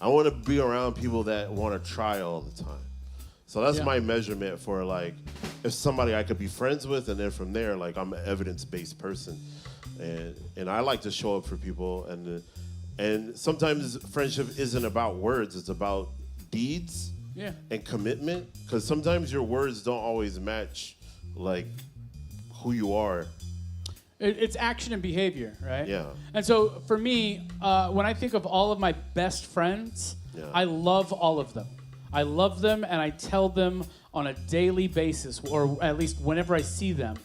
I want to be around people that want to try all the time. So that's my measurement for, like, if somebody I could be friends with, and then from there, like, I'm an evidence-based person. And I like to show up for people, and And sometimes friendship isn't about words, it's about deeds and commitment. Because sometimes your words don't always match, like, who you are. It's action and behavior, right? Yeah. And so for me, when I think of all of my best friends, I love all of them. I love them, and I tell them on a daily basis, or at least whenever I see them,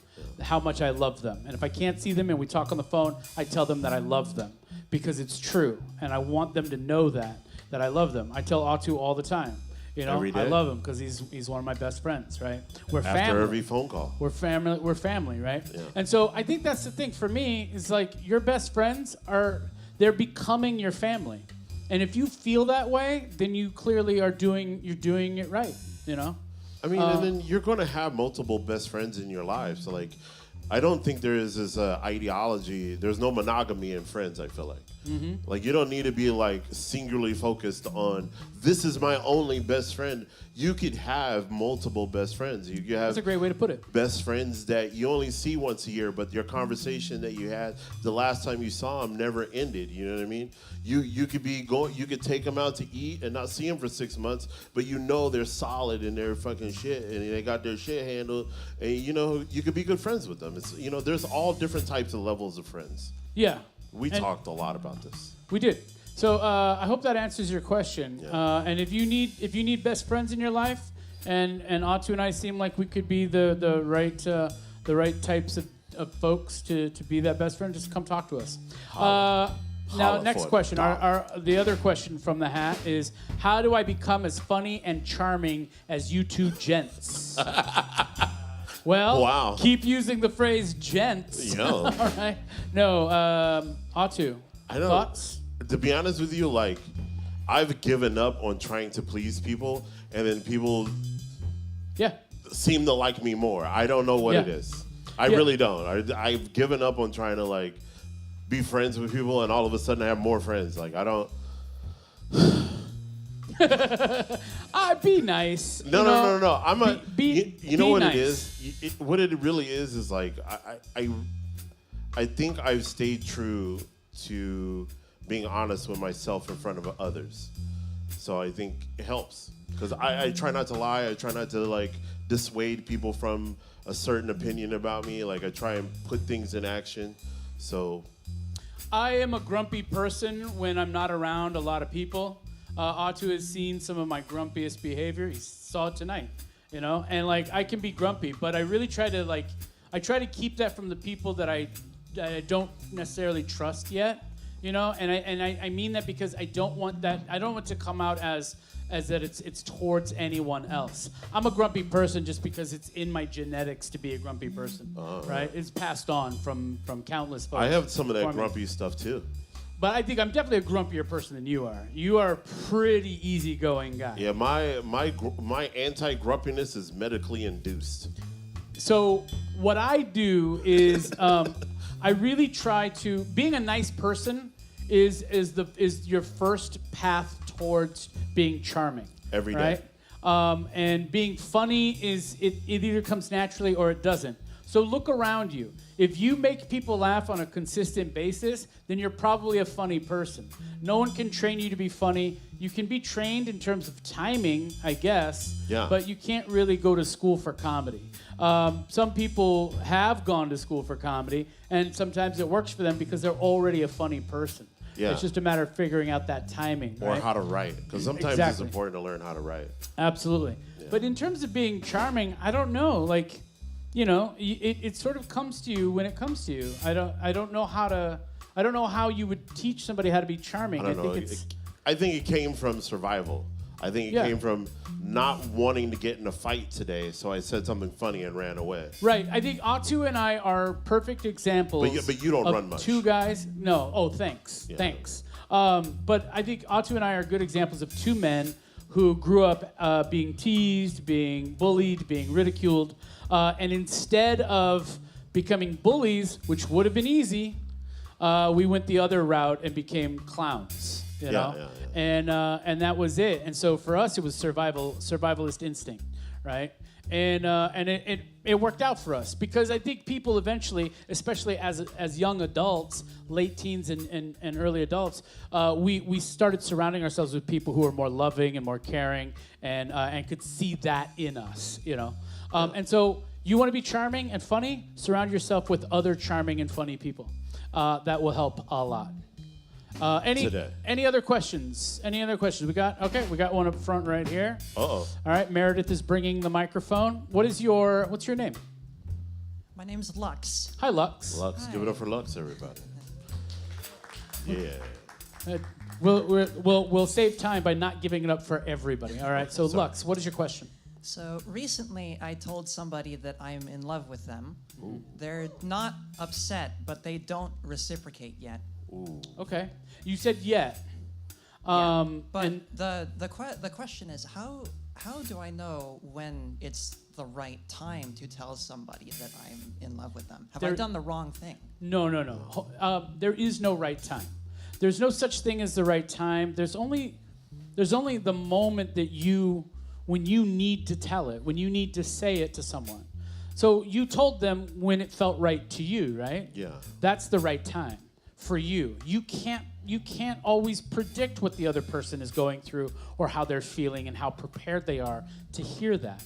how much I love them. And if I can't see them and we talk on the phone, I tell them that I love them because it's true, and I want them to know that I love them. I tell Atu all the time, you know, Every day. I love him because he's one of my best friends, right? We're family. After every phone call. We're family, right? Yeah. And so I think that's the thing for me is like your best friends they're becoming your family. And if you feel that way, then you clearly you're doing it right, you know? I mean, and then you're going to have multiple best friends in your life. So, like, I don't think there is this ideology. There's no monogamy in friends, I feel like. Mm-hmm. Like, you don't need to be, like, singularly focused on, this is my only best friend. You could have multiple best friends. You could have That's a great way to put it. Best friends that you only see once a year, but your conversation that you had the last time you saw them never ended. You know what I mean? You could be going. You could take them out to eat and not see them for 6 months, but you know they're solid in their fucking shit and they got their shit handled. And you know you could be good friends with them. It's there's all different types of levels of friends. Yeah. We talked a lot about this. We did. So I hope that answers your question. Yeah. And if you need best friends in your life, and Atu and I seem like we could be the right types of folks to be that best friend, just come talk to us. Now, next question. The other question from the hat is, how do I become as funny and charming as you two gents? Well, wow. Keep using the phrase gents. Yeah. All right. No, Atu, I know. thoughts? To be honest with you, like, I've given up on trying to please people, and then people seem to like me more. I don't know what it is. I really don't. I've given up on trying to, like, be friends with people, and all of a sudden I have more friends. Like, I don't... Be nice. No. I'm a... you know be what nice. it is? What it really is like, I think I've stayed true to being honest with myself in front of others. So I think it helps. Because I try not to lie. I try not to, like, dissuade people from a certain opinion about me. Like, I try and put things in action. So... I am a grumpy person when I'm not around a lot of people. Atu has seen some of my grumpiest behavior. He saw it tonight, you know? And, like, I can be grumpy, but I really try to keep that from the people that I don't necessarily trust yet, you know? And I mean that because I don't want to come out as that it's towards anyone else. I'm a grumpy person just because it's in my genetics to be a grumpy person, right? It's passed on from countless folks. I have some of that grumpy stuff, too. But I think I'm definitely a grumpier person than you are. You are a pretty easygoing guy. Yeah, my anti-grumpiness is medically induced. So what I do is I really try to... Being a nice person is your first path towards being charming. Every day. Right? And being funny it either comes naturally or it doesn't. So look around you. If you make people laugh on a consistent basis, then you're probably a funny person. No one can train you to be funny. You can be trained in terms of timing, I guess, but you can't really go to school for comedy. Some people have gone to school for comedy, and sometimes it works for them because they're already a funny person. Yeah. It's just a matter of figuring out that timing. Or right? how to write. Because sometimes it's important to learn how to write. Absolutely. Yeah. But in terms of being charming, I don't know. Like, you know, it sort of comes to you when it comes to you. I don't know how you would teach somebody how to be charming. I think it came from survival. I think it came from not wanting to get in a fight today, so I said something funny and ran away. Right. I think Atu and I are perfect examples. But you don't run much. Two guys. No. Oh, thanks. Yeah. Thanks. But I think Atu and I are good examples of two men who grew up being teased, being bullied, being ridiculed, and instead of becoming bullies, which would have been easy, we went the other route and became clowns. You know? And that was it. And so for us, it was survivalist instinct, right? And it worked out for us because I think people eventually, especially as young adults, late teens and early adults, we started surrounding ourselves with people who are more loving and more caring and could see that in us, you know. And so you want to be charming and funny, surround yourself with other charming and funny people. That will help a lot. Any other questions? Any other questions? We got one up front right here. Uh-oh. All right, Meredith is bringing the microphone. What's your name? My name's Lux. Hi, Lux. Lux, give it up for Lux, everybody. Yeah. We'll save time by not giving it up for everybody. All right, so Lux, what is your question? So recently I told somebody that I'm in love with them. Ooh. They're not upset, but they don't reciprocate yet. Ooh. Okay. You said yet. But the question is how do I know when it's the right time to tell somebody that I'm in love with them? Have I done the wrong thing? No. There is no right time. There's no such thing as the right time. There's only the moment that when you need to tell it, when you need to say it to someone. So you told them when it felt right to you, right? Yeah. That's the right time for you. You can't always predict what the other person is going through or how they're feeling and how prepared they are to hear that.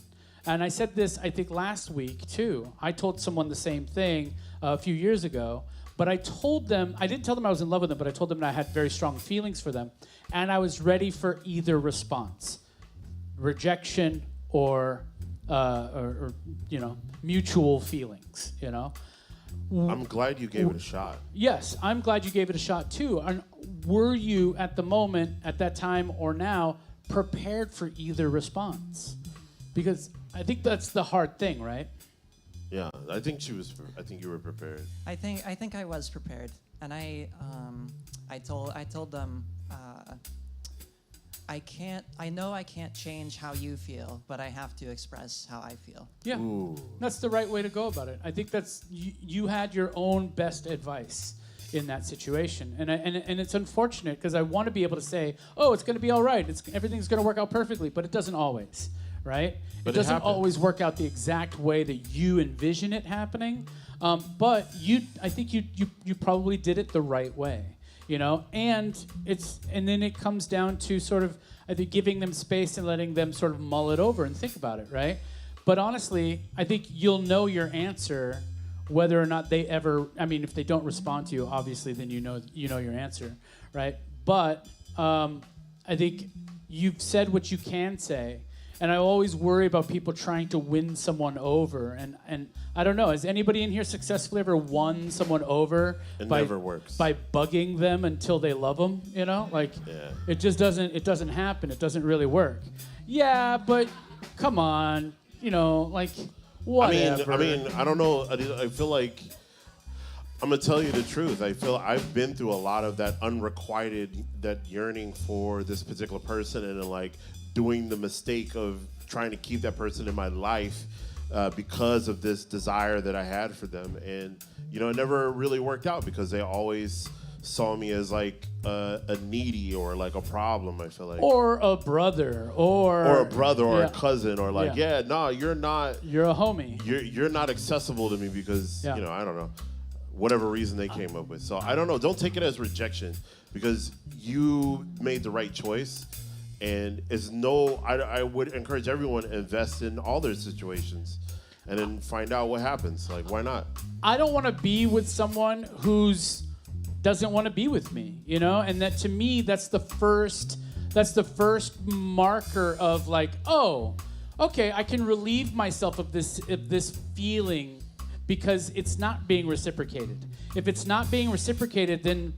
And I said this, I think, last week, too. I told someone the same thing a few years ago, but I didn't tell them I was in love with them, but I told them that I had very strong feelings for them, and I was ready for either response, rejection or mutual feelings, you know. I'm glad you gave it a shot. Yes, I'm glad you gave it a shot too. And were you at the moment, at that time or now, prepared for either response? Because I think that's the hard thing, right? Yeah, I think you were prepared. I think I was prepared, and I told them I know I can't change how you feel, but I have to express how I feel. Yeah, Ooh. That's the right way to go about it. I think that's you had your own best advice in that situation, and it's unfortunate because I want to be able to say, oh, it's going to be all right, everything's going to work out perfectly, but it doesn't always, right? But it doesn't always work out the exact way that you envision it happening, but I think you probably did it the right way. You know, and then it comes down to sort of, I think, giving them space and letting them sort of mull it over and think about it, right? But honestly, I think you'll know your answer whether or not they ever, I mean, if they don't respond to you, obviously, then you know your answer, right? But I think you've said what you can say, and I always worry about people trying to win someone over, and I don't know, has anybody in here successfully ever won someone over never works. By bugging them until they love them, you know? Like, it just doesn't happen. It doesn't really work. Yeah, but come on, you know, like, whatever. I mean, I don't know. I feel like, I'm going to tell you the truth. I feel I've been through a lot of that unrequited, that yearning for this particular person, and then, like, doing the mistake of trying to keep that person in my life because of this desire that I had for them. And, you know, it never really worked out because they always saw me as like a needy or like a problem, I feel like. Or a brother or a cousin or like, you're not. You're a homie. You're not accessible to me because, you know, I don't know, whatever reason they came up with. So I don't know. Don't take it as rejection because you made the right choice. And I would encourage everyone to invest in all their situations and then find out what happens. Like, why not? I don't want to be with someone who's doesn't want to be with me, you know? And that, to me, that's the first marker of like, oh, okay, I can relieve myself of this feeling because it's not being reciprocated. If it's not being reciprocated, then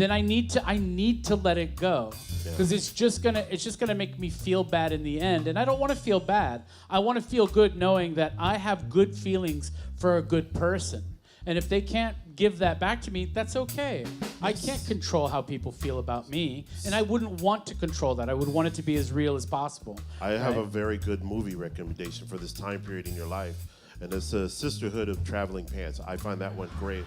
I need to let it go, because it's just gonna make me feel bad in the end, and I don't want to feel bad. I want to feel good knowing that I have good feelings for a good person, and if they can't give that back to me, that's okay. I can't control how people feel about me, and I wouldn't want to control that. I would want it to be as real as possible. I have a very good movie recommendation for this time period in your life, and it's a Sisterhood of Traveling Pants. I find that one great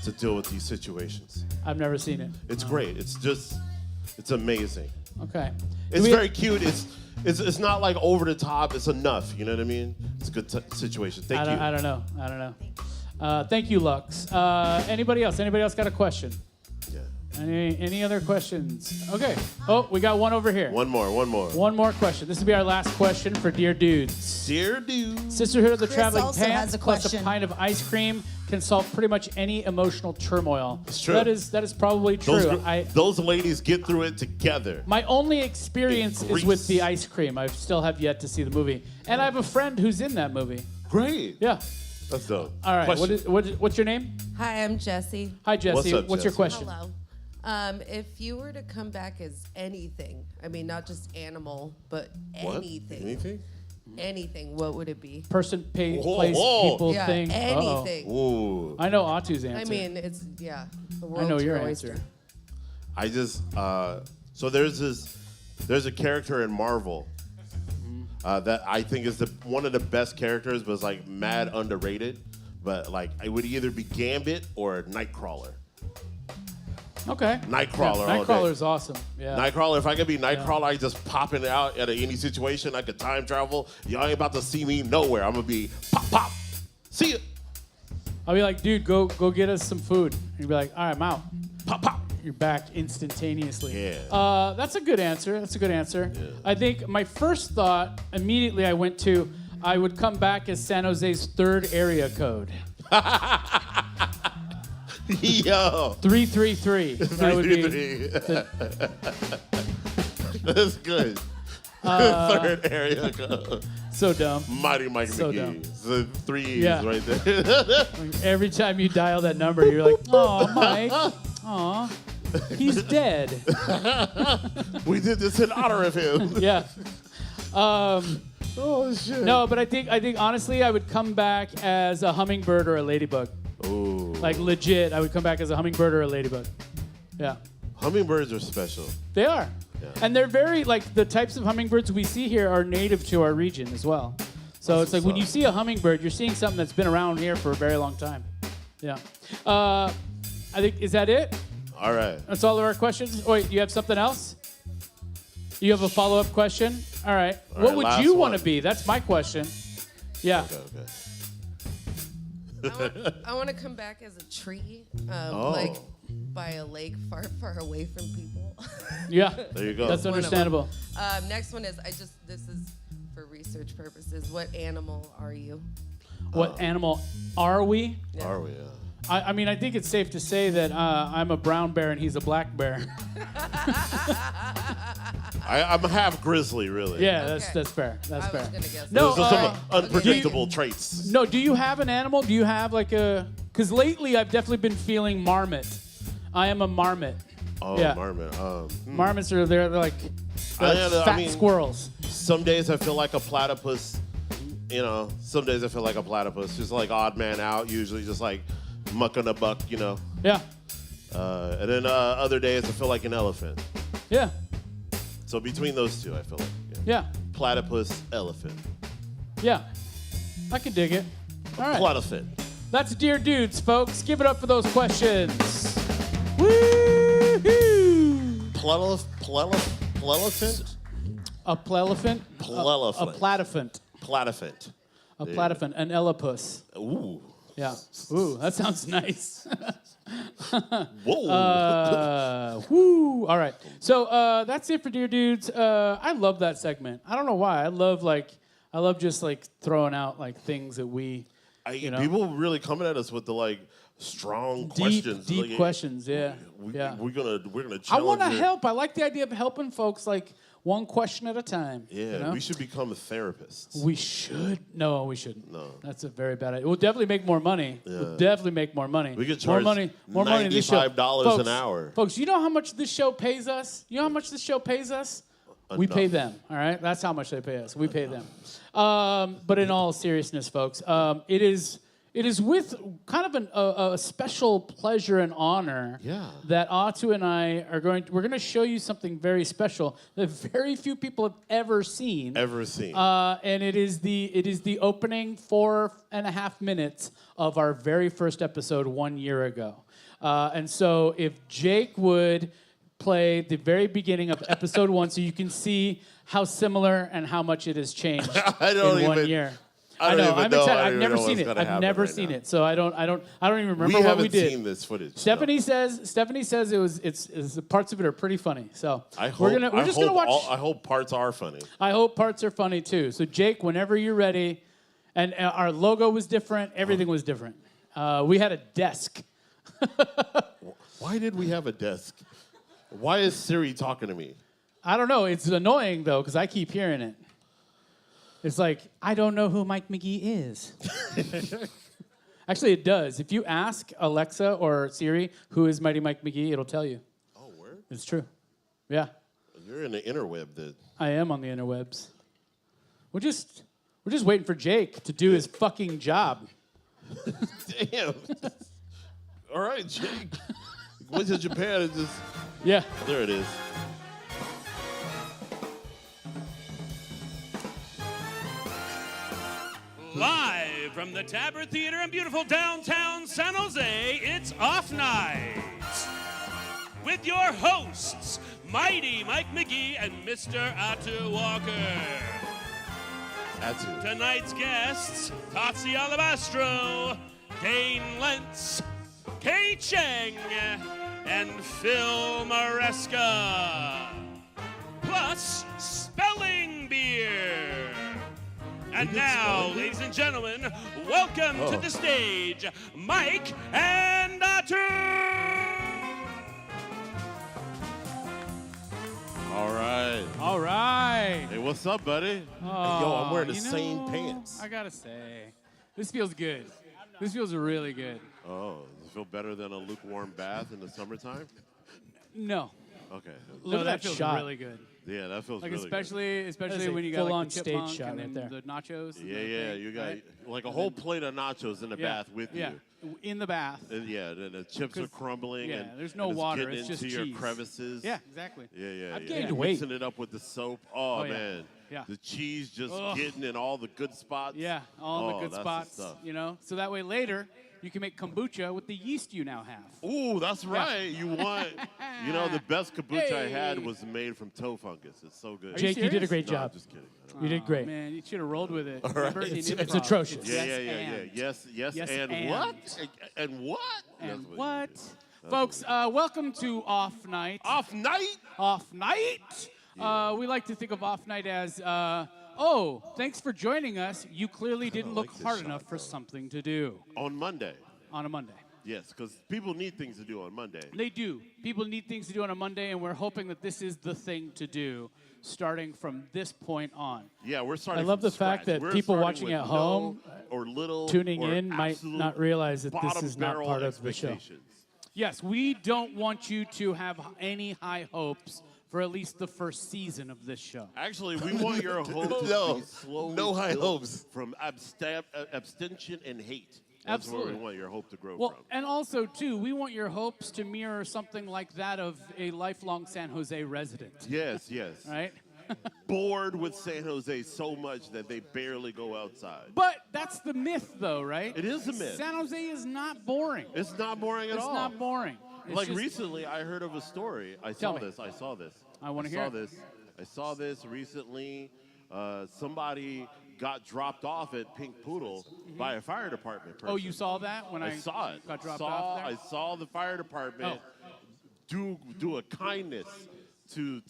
to deal with these situations. I've never seen it. It's great. It's amazing. Okay. It's very cute. It's not like over the top. It's enough. You know what I mean? it's a good situation. Thank you. I don't know. Thank you, Lux. Anybody else? Anybody else got a question? Yeah. Any other questions? Okay. Oh, we got one over here. One more. One more question. This will be our last question for Dear Dudes. Dear Dudes. Sisterhood of the Chris Traveling also Pants has a plus a question. pint of ice cream can solve pretty much any emotional turmoil. It's true. That is probably true. Those ladies get through it together. My only experience is with the ice cream. I still have yet to see the movie. And I have a friend who's in that movie. Great. Yeah. That's dope. All right. Question. What's your name? Hi, I'm Jessie. Hi, Jessie. What's up, What's your Jessie? question? Hello. If you were to come back as anything, I mean, not just animal, but What? anything. Anything, what would it be? Person, place, whoa. people, Yeah, thing. Uh-oh. anything. Ooh. I know Atu's answer. I mean, it's, yeah. The I world's know your oyster. answer. I just so there's a character in Marvel that I think is one of the best characters, but it's like mad underrated. But like it would either be Gambit or Nightcrawler. Okay. Nightcrawler. Yeah, all day. Nightcrawler is awesome. Yeah. Nightcrawler. If I could be Nightcrawler, I just popping out at any situation. I could time travel. Y'all ain't about to see me nowhere. I'm gonna be pop. See ya. I'll be like, dude, go get us some food. And you'd be like, all right, I'm out. Pop. You're back instantaneously. Yeah. That's a good answer. Yeah. I think my first thought immediately I went to, I would come back as San Jose's third area code. Yo. 333. That would be. That's good. Third area code. So dumb. Mighty Mike So McGee. dumb. The 3 E's Yeah. right there. Every time you dial that number, you're like, oh, Mike. Aw. He's dead. We did this in honor of him. Yeah. Oh shit. No, but I think honestly, I would come back as a hummingbird or a ladybug. Ooh. Like legit, I would come back as a hummingbird or a ladybug. Yeah. Hummingbirds are special. They are. Yeah. And they're very, like, the types of hummingbirds we see here are native to our region as well. So it's like when you see a hummingbird, you're seeing something that's been around here for a very long time. Yeah. I think, is that it? All right. That's all of our questions? Oh, wait, you have something else? You have a follow-up question? All right. All What right, would last you want to one. be? That's my question. Yeah. Okay. I want to come back as a tree, Oh. like by a lake far, far away from people. Yeah. There you go. That's One of 'em. understandable. Next one is, this is for research purposes. What animal are you? What animal are we? Are we? Yeah. I mean, I think it's safe to say that I'm a brown bear and he's a black bear. I'm half grizzly, really. Yeah, Okay. that's fair. That's I fair. was gonna guess No, Those are some unpredictable traits. No, do you have an animal? Do you have like a... Because lately I've definitely been feeling marmot. I am a marmot. Oh, Yeah. marmot. Marmots are they're like fat squirrels. Some days I feel like a platypus. You know, some days I feel like a platypus. Just like odd man out, usually just like mucking a buck, you know. Yeah. And then other days I feel like an elephant. Yeah. So between those two, I feel like. Yeah. Platypus, elephant. Yeah. I can dig it. All right. Platypus. That's Dear Dudes, folks. Give it up for those questions. Woo-hoo! Plelephant? A plelephant? Plelephant. A platyphant. Platyphant. A platyphant. An elopus. Ooh. Yeah. Ooh, that sounds nice. Whoa. Woo. All right. So that's it for Dear Dudes. I love that segment. I don't know why. I love just like throwing out like things that we, you know. People really coming at us with the like strong questions. Deep Like, questions. Yeah. We're gonna challenge. I want to your- help. I like the idea of helping folks like one question at a time. Yeah, you know? we should become therapists. We should. No, we shouldn't. No. That's a very bad idea. We'll definitely make more money. Yeah. We'll definitely make more money. We could more charge money. More money in this show. $95 an Folks, hour. Folks, you know how much this show pays us? You know how much this show pays us? We pay them, all right? That's how much they pay us. We pay them. But in all seriousness, folks, it is with kind of a special pleasure and honor that Atu and I we're going to show you something very special that very few people have ever seen. And it is the opening 4.5 minutes of our very first episode 1 year ago. And so if Jake would play the very beginning of episode 1 so you can see how similar and how much it has changed in 1 year. I don't know. even I'm know. excited. I I've don't never even know seen what's it. gonna I've happen never right seen now. it, so I don't even remember We what haven't we did. seen this footage. Stephanie says it's the parts of it are pretty funny. So we're just gonna watch. I hope parts are funny. I hope parts are funny too. So Jake, whenever you're ready, and our logo was different. Everything was different. We had a desk. Why did we have a desk? Why is Siri talking to me? I don't know. It's annoying though because I keep hearing it. It's like I don't know who Mike Mcgee is. Actually, it does. If you ask Alexa or Siri who is Mighty Mike Mcgee, it'll tell you. Oh, word? It's true. Yeah. You're in the interweb, then. I am on the interwebs. We're just waiting for Jake to do his fucking job. Damn. All right, Jake. Went to Japan and just. Yeah. There it is. Live from the Tabard Theatre in beautiful downtown San Jose, it's Off Night. With your hosts, Mighty Mike Mcgee and Mr. Atu Walker. Atu. Tonight's guests, Tatsi Alabastro, Dane Lentz, Kay Cheng, and Phil Maresca. Plus, Spelling Beer. And now, ladies and gentlemen, welcome to the stage, Mike and Atu. All right. All right. Hey, what's up, buddy? Hey, yo, I'm wearing the same pants. I gotta say, this feels good. This feels really good. Oh, does it feel better than a lukewarm bath in the summertime? No. Okay. No, that feels shot. really good. Yeah, that feels Like really especially a when you got full-on like the stage chipmunk shot and right then there. the nachos. good. Yeah, you got right? like a whole plate of nachos in the bath with yeah. you. In the bath. And yeah, the chips are crumbling. yeah, and there's no and water, getting it's just into your cheese. crevices. Yeah, exactly. Yeah. I've gained And weight. Mixing it up with the soap. Oh, yeah. man. Yeah. The cheese just Ugh. getting in all the good spots. Yeah, all the good that's spots. stuff. You know, so that way later you can make kombucha with the yeast you now have. Ooh, that's right. You want, the best kombucha I had Hey. was made from toe fungus. It's so good. Jake, you did a great No, job. I'm just kidding. You did great. Man, you should have rolled with it. Remember, in It's improv, atrocious. it's Yeah. yes, Yes, and and what? And what? And That's what? you do. Folks, welcome to Off Night. Off Night? Off Night. We like to think of Off Night as, thanks for joining us. You clearly didn't look this hard shot, enough for something to do. On Monday. On a Monday. Yes, because people need things to do on Monday. They do. People need things to do on a Monday, and we're hoping that this is the thing to do starting from this point on. Yeah, we're starting I love from the fact scratch. that We're people starting watching with at home, or little, tuning or in, might absolute not realize that this bottom is not barrel part of the show. expectations. Yes, we don't want you to have any high hopes for at least the first season of this show. Actually, we want your hopes to be slowly no high built hopes. from abstention and hate. That's Absolutely. where we want your hope to grow Well, from. and also, too, we want your hopes to mirror something like that of a lifelong San Jose resident. Yes. Right? Bored with San Jose so much that they barely go outside. But that's the myth, though, right? It is a myth. San Jose is not boring. It's not boring at all. It's not boring. It's Like just- recently, I heard of a story. I Tell saw me. this. I wanna hear it. I saw this recently. Somebody got dropped off at Pink Poodle by a fire department person. Oh, you saw that when I saw it. got dropped off there? I saw the fire department do a kindness to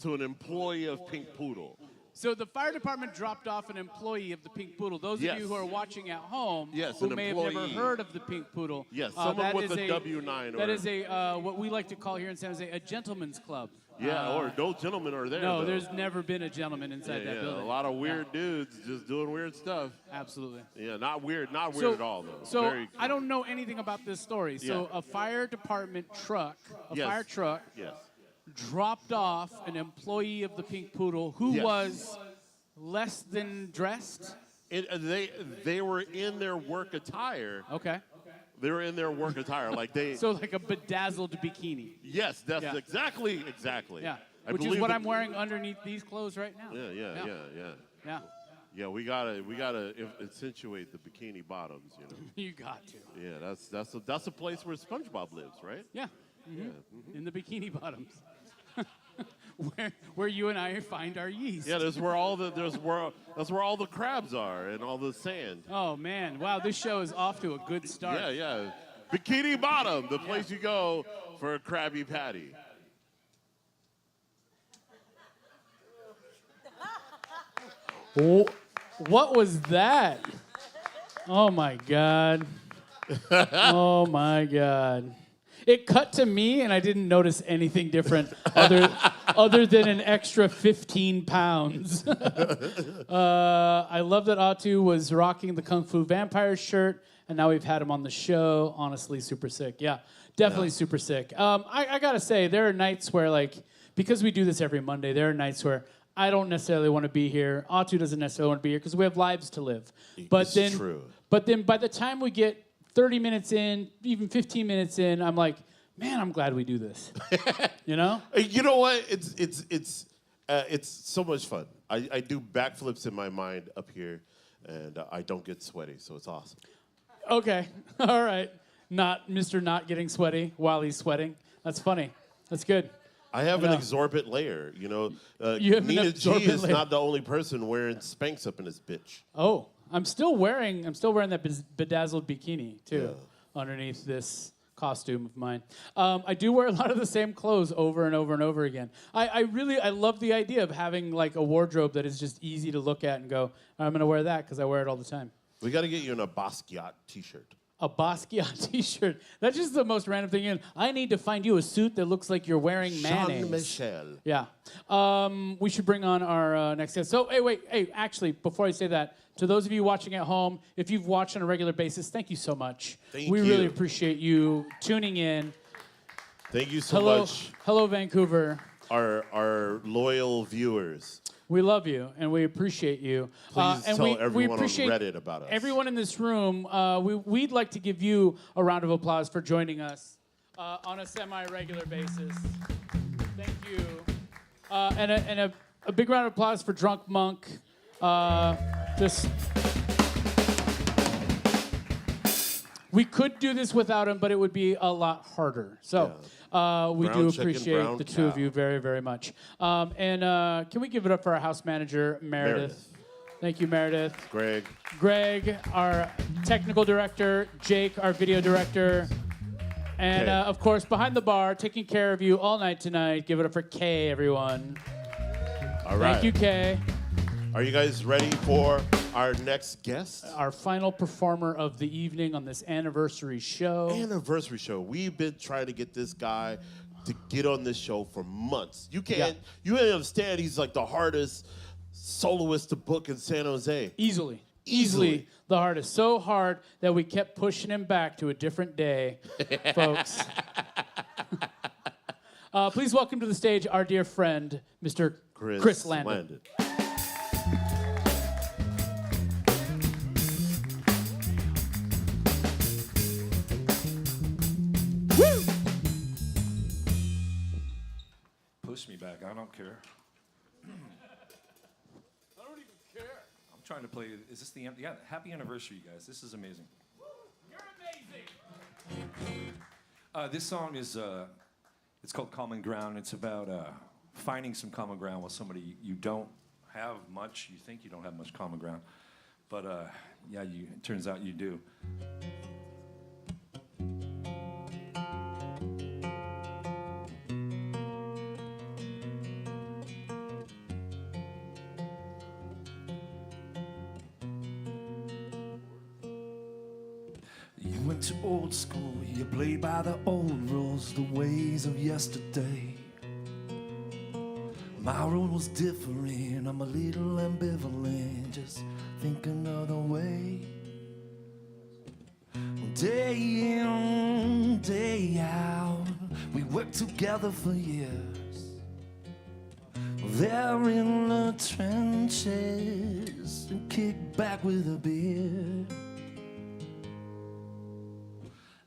an employee of Pink Poodle. So the fire department dropped off an employee of the Pink Poodle. Those of Yes. you who are watching at home Yes, who an may have never employee. heard of the Pink Poodle. Yes, someone that with is a W-9 That or- is a what we like to call here in San Jose a gentleman's club. Yeah, or no gentlemen are there. No, though. there's never been a gentleman inside that Yeah, building. a lot of weird dudes just doing weird stuff. Absolutely. Yeah, not weird at all though. So Very I don't know anything about this story. So Yeah. a fire department truck, Yes. fire truck, Yes. dropped off an employee of the Pink Poodle who Yes. was less than dressed. They were in their work attire. Okay. They were in their work attire, like they. So like a bedazzled bikini. Yes, that's Yeah. exactly. Yeah. I Which is believe what that- I'm wearing underneath these clothes right now. Yeah. Yeah. We gotta accentuate the bikini bottoms, you know. You got to. Yeah, that's a place where SpongeBob lives, right? Yeah. Mhm. Yeah. In the bikini bottoms. where you and I find our yeast. Yeah, that's where all the crabs are and all the sand. Oh man! Wow, this show is off to a good start. Yeah. Bikini Bottom, the place you go for a Krabby Patty. What was that? Oh my God. Oh my God. It cut to me and I didn't notice anything different other than an extra 15 pounds. I love that Atu was rocking the Kung Fu Vampire shirt and now we've had him on the show. Honestly, super sick. Yeah, definitely super sick. I gotta say, there are nights where, like, because we do this every Monday, there are nights where I don't necessarily want to be here. Atu doesn't necessarily want to be here because we have lives to live. But then by the time we get 30 minutes in, even 15 minutes in, I'm like, man, I'm glad we do this. You know? You know what? It's so much fun. I do backflips in my mind up here, and I don't get sweaty, so it's awesome. Okay, all right. Mr. Not getting sweaty while he's sweating. That's funny. That's good. I have an exorbitant layer, you know. You have an Nina G absorbent is layer. not the only person wearing Spanx up in his bitch. Oh, I'm still wearing that bedazzled bikini too, underneath this costume of mine. I do wear a lot of the same clothes over and over and over again. I love the idea of having like a wardrobe that is just easy to look at and go, I'm gonna wear that because I wear it all the time. We got to get you in a Basquiat t-shirt. A Basquiat t-shirt. That's just the most random thing. I need to find you a suit that looks like you're wearing mayonnaise. Jean-Michel. Yeah. We should bring on our next guest. So, actually, before I say that, to those of you watching at home, if you've watched on a regular basis, thank you so much. We really appreciate you tuning in. Thank you so much. Hello, Vancouver. Our loyal viewers. We love you, and we appreciate you. Please and tell everyone on appreciate Reddit about us. Everyone in this room, we'd like to give you a round of applause for joining us on a semi-regular basis. Thank you. And a big round of applause for Drunk Monk. We could do this without him, but it would be a lot harder. So we do appreciate the two of you very, very much. And can we give it up for our house manager, Meredith? Thank you, Meredith. Greg, our technical director. Jake, our video director. And, of course, behind the bar, taking care of you all night tonight. Give it up for Kay, everyone. All right. Thank you, Kay. Are you guys ready for our next guest? Our final performer of the evening on this anniversary show. Anniversary show. We've been trying to get this guy to get on this show for months. You can't understand he's like the hardest soloist to book in San Jose. Easily the hardest. So hard that we kept pushing him back to a different day, folks. Please welcome to the stage our dear friend, Mr. Chris Landon. Push me back. I don't care. I don't even care. I'm trying to play. Is this the happy anniversary, you guys? This is amazing. You're amazing. This song is it's called Common Ground. It's about finding some common ground with somebody you don't have much. You think you don't have much common ground, but it turns out you do. You went to old school, you played by the old rules, the ways of yesterday. My road was different, I'm a little ambivalent, just think another way. Day in, day out, we worked together for years. There in the trenches, and kick back with a beer.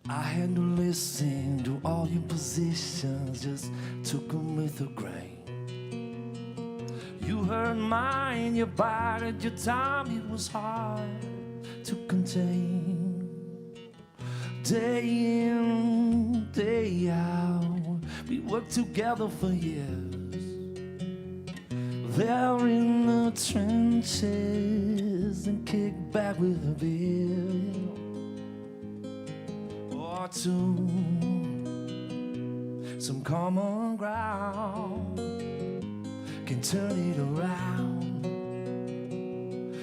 I had to listen to all your positions, just took them with a grain. You heard mine, you bided your time, it was hard to contain. Day in, day out, we worked together for years. there in the trenches and kick back with a beer or two. Some common ground can turn it around.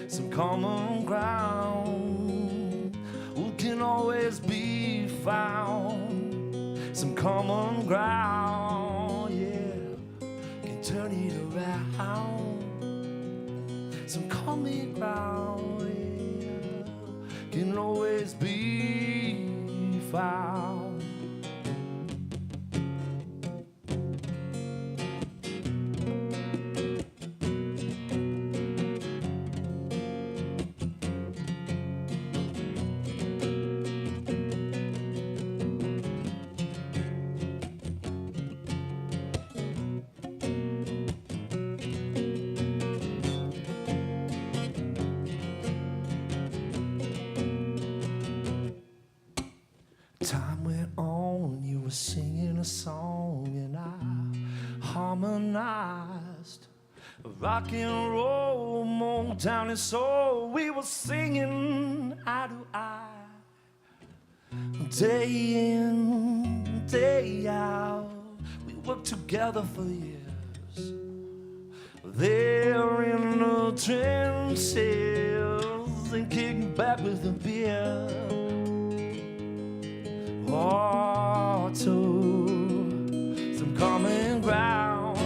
Some common ground can always be found. Some common ground, yeah, can turn it around. Some common ground, yeah, can always be found. Time went on, you were singing a song and I harmonized. Rock and roll, Motown and soul, we were singing eye to eye. Day in, day out, we worked together for years. There in the trenches and kicking back with a beer or two, some common ground,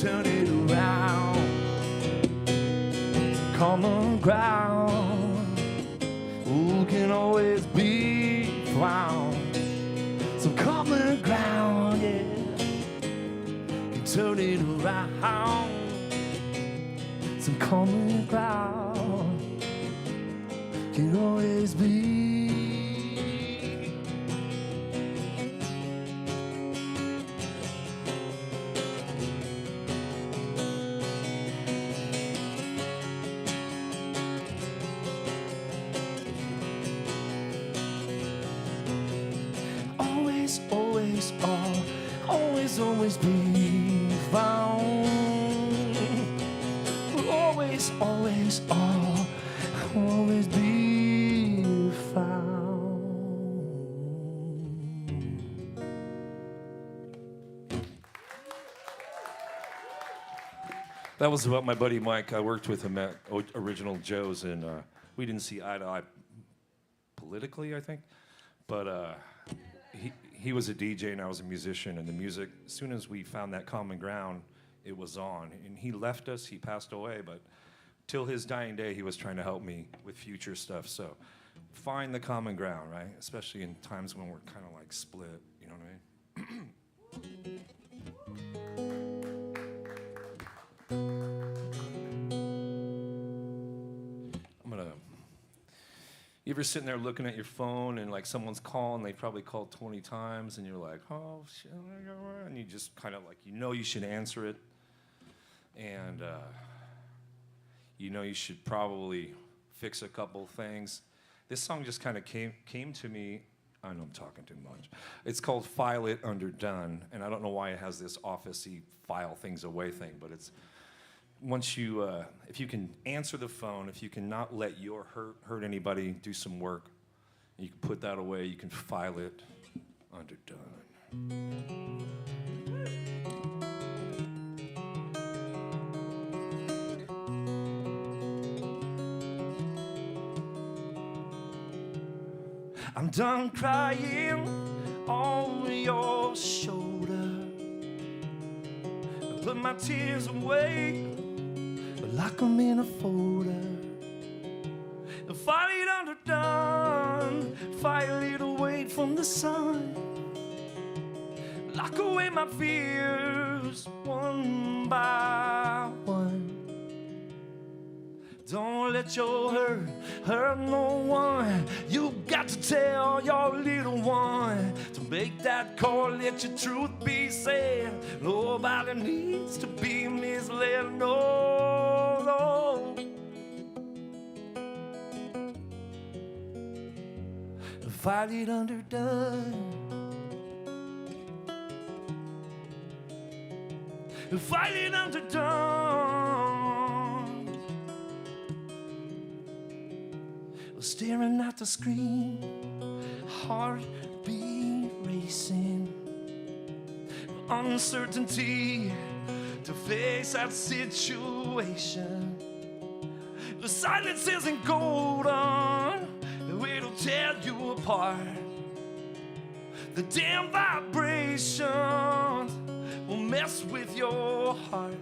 turn it around. Some common ground, who can always be found. Some common ground, yeah, can turn it around. Some common ground can always be. Always be found. Always be found. That was about my buddy Mike. I worked with him at Original Joe's, and we didn't see eye to eye politically, I think, but he was a DJ and I was a musician, and the music, as soon as we found that common ground, it was on. And he left us, he passed away, but till his dying day, he was trying to help me with future stuff. So find the common ground, right? Especially in times when we're kind of like split, you know what I mean? You ever sitting there looking at your phone and like someone's calling, they probably called 20 times and you're like, oh shit, and you just kind of like, you know you should answer it. And you know you should probably fix a couple things. This song just kind of came to me. I know I'm talking too much. It's called File It Under Done, and I don't know why it has this office-y file things away thing, but it's once you, if you can answer the phone, if you can not let your hurt anybody, do some work, and you can put that away, you can file it under done. I'm done crying on your shoulder. I put my tears away, lock them in a folder. File it underdone, file it away from the sun. Lock away my fears one by one. Don't let your hurt no one. You got to tell your little one to make that call, let your truth be said. Nobody needs to be misled, no, no. File it underdone. fighting under dawn, staring at the screen, heartbeat racing, uncertainty to face that situation. The silence isn't golden, it'll tear you apart. The damn vibrations will mess with your heart.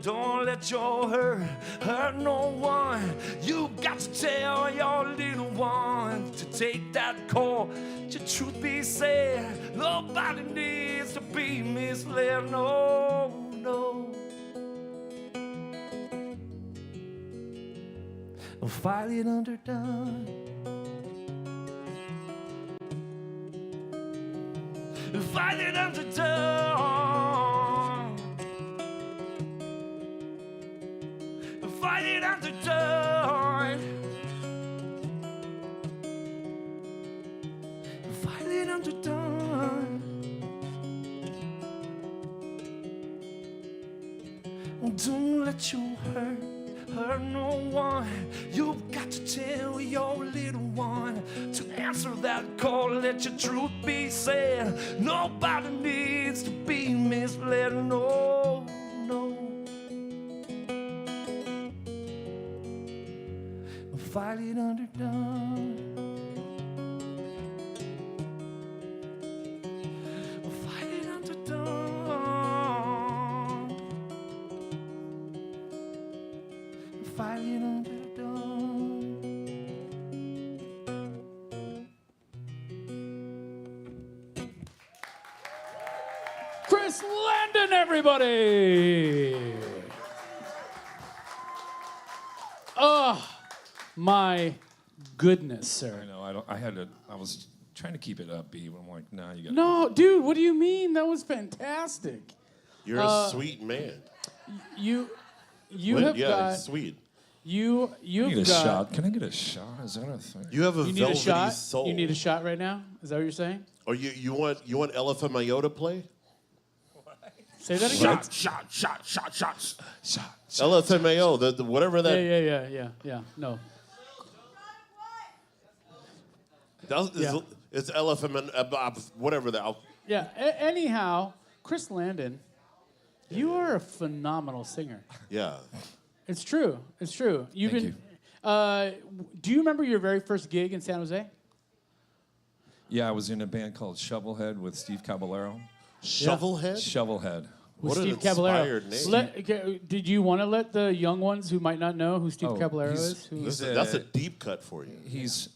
Don't let your hurt no one. You got to tell your little one to take that call. To truth be said, nobody needs to be misled. No, no. Fight it underdone. Fight it underdone. Fight it underdone. Fight it underdone. Don't let your hurt no one. You've got to tell your little one to answer that call. Let your truth be said. Nobody needs to be misled. No, no. Fight it underdone. Fight it underdone. Fight it underdone. Chris Landon, everybody! Oh, my goodness, sir. I know. I was trying to keep it upbeat, but I'm like, nah, you got. No, dude, what do you mean? That was fantastic. You're a sweet man. You What? have Yeah, got sweet. you've Need a got. shot? Can I get a shot? Is that a thing? You have a You need a velvety shot. soul. You need a shot right now. Is that what you're saying? Or you want LFMIO to play? Say that again. Shot. LFMAO, the whatever that. Yeah. No. It's LFM, whatever that. Yeah. Anyhow, Chris Landon, you are a phenomenal singer. Yeah. It's true. It's true. You've Thank been. Do you remember your very first gig in San Jose? Yeah, I was in a band called Shovelhead with Steve Caballero. Shovelhead? Shovelhead. With What an Steve Caballero. inspired name. Did you want to let the young ones who might not know who Steve Caballero is? That's a deep cut for you. He's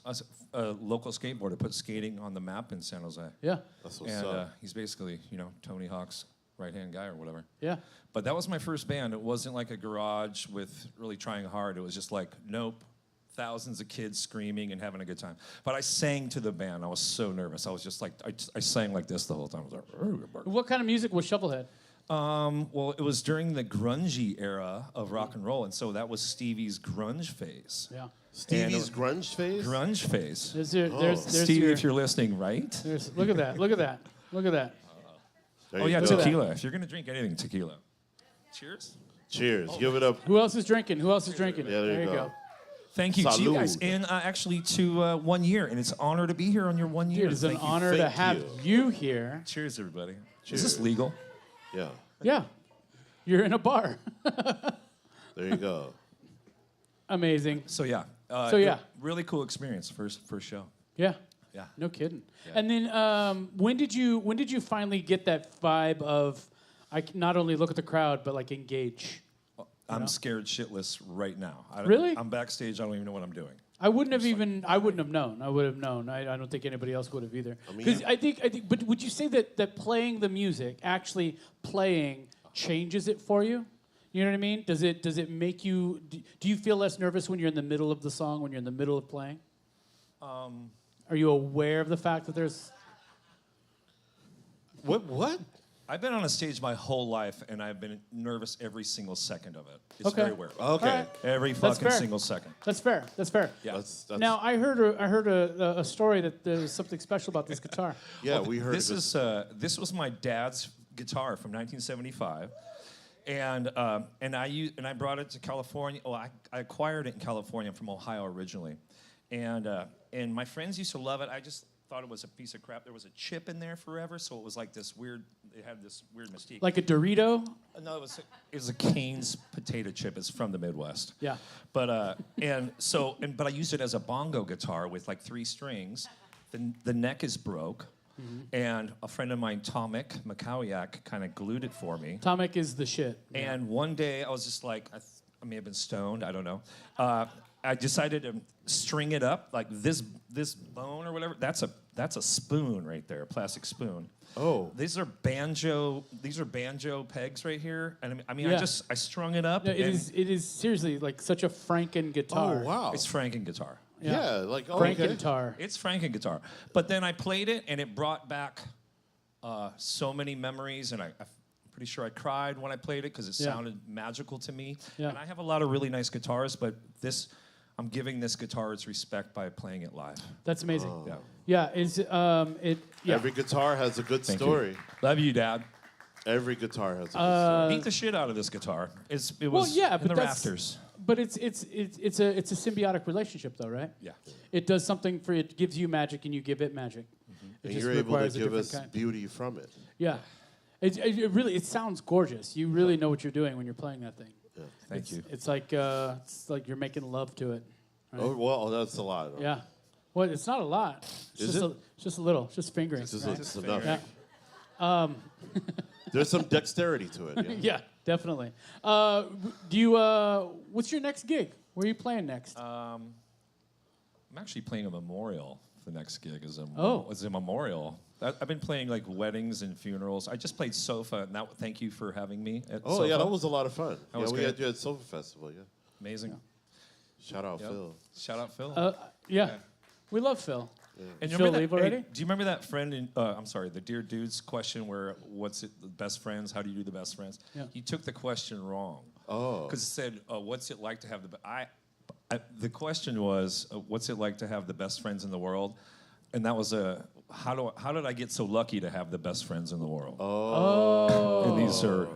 a local skateboarder, put skating on the map in San Jose. Yeah. That's what's And up. he's basically, Tony Hawk's right-hand guy or whatever. Yeah. But that was my first band. It wasn't like a garage with really trying hard. It was just like, nope, thousands of kids screaming and having a good time. But I sang to the band. I was so nervous. I was just like, I sang like this the whole time. I was like, What kind of music was Shovelhead? well, it was during the grungy era of rock and roll, and so that was Stevie's grunge phase. Yeah. Stevie's grunge phase? Grunge phase. There's Stevie, if you're listening, right? Look at that. Look at that. Look at that. Oh, yeah, tequila. If you're going to drink anything, tequila. Cheers. Cheers. Give it up. Who else is drinking? Who else is drinking? Yeah, there you go. Thank you to you guys. Salud. And actually to 1 year. And it's an honor to be here on your 1 year. Dude, it's an honor to have you here. Cheers, everybody. Cheers. Is this legal? Yeah. Yeah. You're in a bar. There you go. Amazing. So, yeah. Really cool experience. First show. Yeah. Yeah. No kidding. Yeah. And then when did you finally get that vibe of I can not only look at the crowd but like engage? I'm scared shitless right now. Really? I'm backstage. I don't even know what I'm doing. I wouldn't have known. I would have known. I don't think anybody else would have either. Because I think. But would you say that playing the music, actually playing, changes it for you? You know what I mean? Does it make you? Do you feel less nervous when you're in the middle of the song? When you're in the middle of playing? Are you aware of the fact that there's? What? I've been on a stage my whole life, and I've been nervous every single second of it. It's Okay. very weird. Okay. All right. Every That's fucking fair. single second. That's fair. That's fair. Yeah. That's Now I heard a story that there's something special about this guitar. yeah, we heard This of it. is this was my dad's guitar from 1975. And I brought it to California. Oh, I acquired it in California. I'm from Ohio originally, and my friends used to love it. I just thought it was a piece of crap. There was a chip in there forever, so it was like this weird. It had this weird mystique. Like a Dorito? No, it was a Cane's potato chip. It's from the Midwest. Yeah. But but I used it as a bongo guitar with like 3 strings. The neck is broke. And a friend of mine, Tomek Makawiak, kind of glued it for me. Tomek is the shit. And one day I was just like, I may have been stoned, I don't know. I decided to string it up like this bone or whatever. That's a spoon right there, a plastic spoon. Oh. These are banjo pegs right here. And I mean, Yeah. I strung it up. No, it is seriously like such a Franken guitar. Oh, wow. It's Franken guitar. Yeah, like, oh, Franken okay. guitar. It's Franken guitar. But then I played it, and it brought back so many memories, and I'm pretty sure I cried when I played it because it sounded magical to me. Yeah. And I have a lot of really nice guitars, but I'm giving this guitar its respect by playing it live. That's amazing. Oh. Yeah. Yeah. Every guitar has a good Thank story. you. Love you, Dad. Every guitar has a good story. Beat the shit out of this guitar. It Well, was yeah, in but the that's- rafters. But it's a symbiotic relationship, though, right? Yeah. It does something for it gives you magic, and you give it magic. It And just you're able to requires a give different us kind. beauty from it. Yeah, it really sounds gorgeous. You really know what you're doing when you're playing that thing. Yeah. Thank you. It's like you're making love to it. Right? Oh, well, that's a lot. Yeah. Well, it's not a lot. It's Is just it? It's just a little. It's just fingering. It's just right? it's enough. Yeah. There's some dexterity to it. Yeah. Yeah, definitely. What's your next gig? Where are you playing next? I'm actually playing a memorial. The next gig is a memorial. I've been playing like weddings and funerals. I just played Sofa. And thank you for having me at Oh, Sofa. yeah, that was a lot of fun. That was we great. had you at Sofa Festival, yeah. Amazing. Shout out Yep. Phil. Shout out Phil. Yeah. We love Phil. And Phil you remember leave that, already? do you remember that friend in, I'm sorry, the Dear Dudes question where what's it, the best friends, how do you do the best friends? Yeah. He took the question wrong. Oh. Because it said, what's it like to have the question was, what's it like to have the best friends in the world? And that was how did I get so lucky to have the best friends in the world? Oh.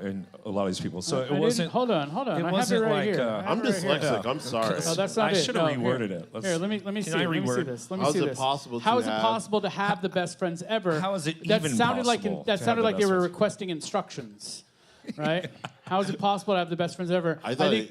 And a lot of these people. So I it didn't- wasn't. hold on. It I have it wasn't right like. here. I'm dyslexic. I'm sorry. Oh, that's not I it. should have No, reworded here. it. Here, let me see. Can I Let me see reword? this. Let me How's see it this. possible How to is it have- possible to have the best friends ever? How is it that even sounded possible like that to sounded have like the they were best friends? requesting instructions, right? How is it possible to have the best friends ever? I I thought think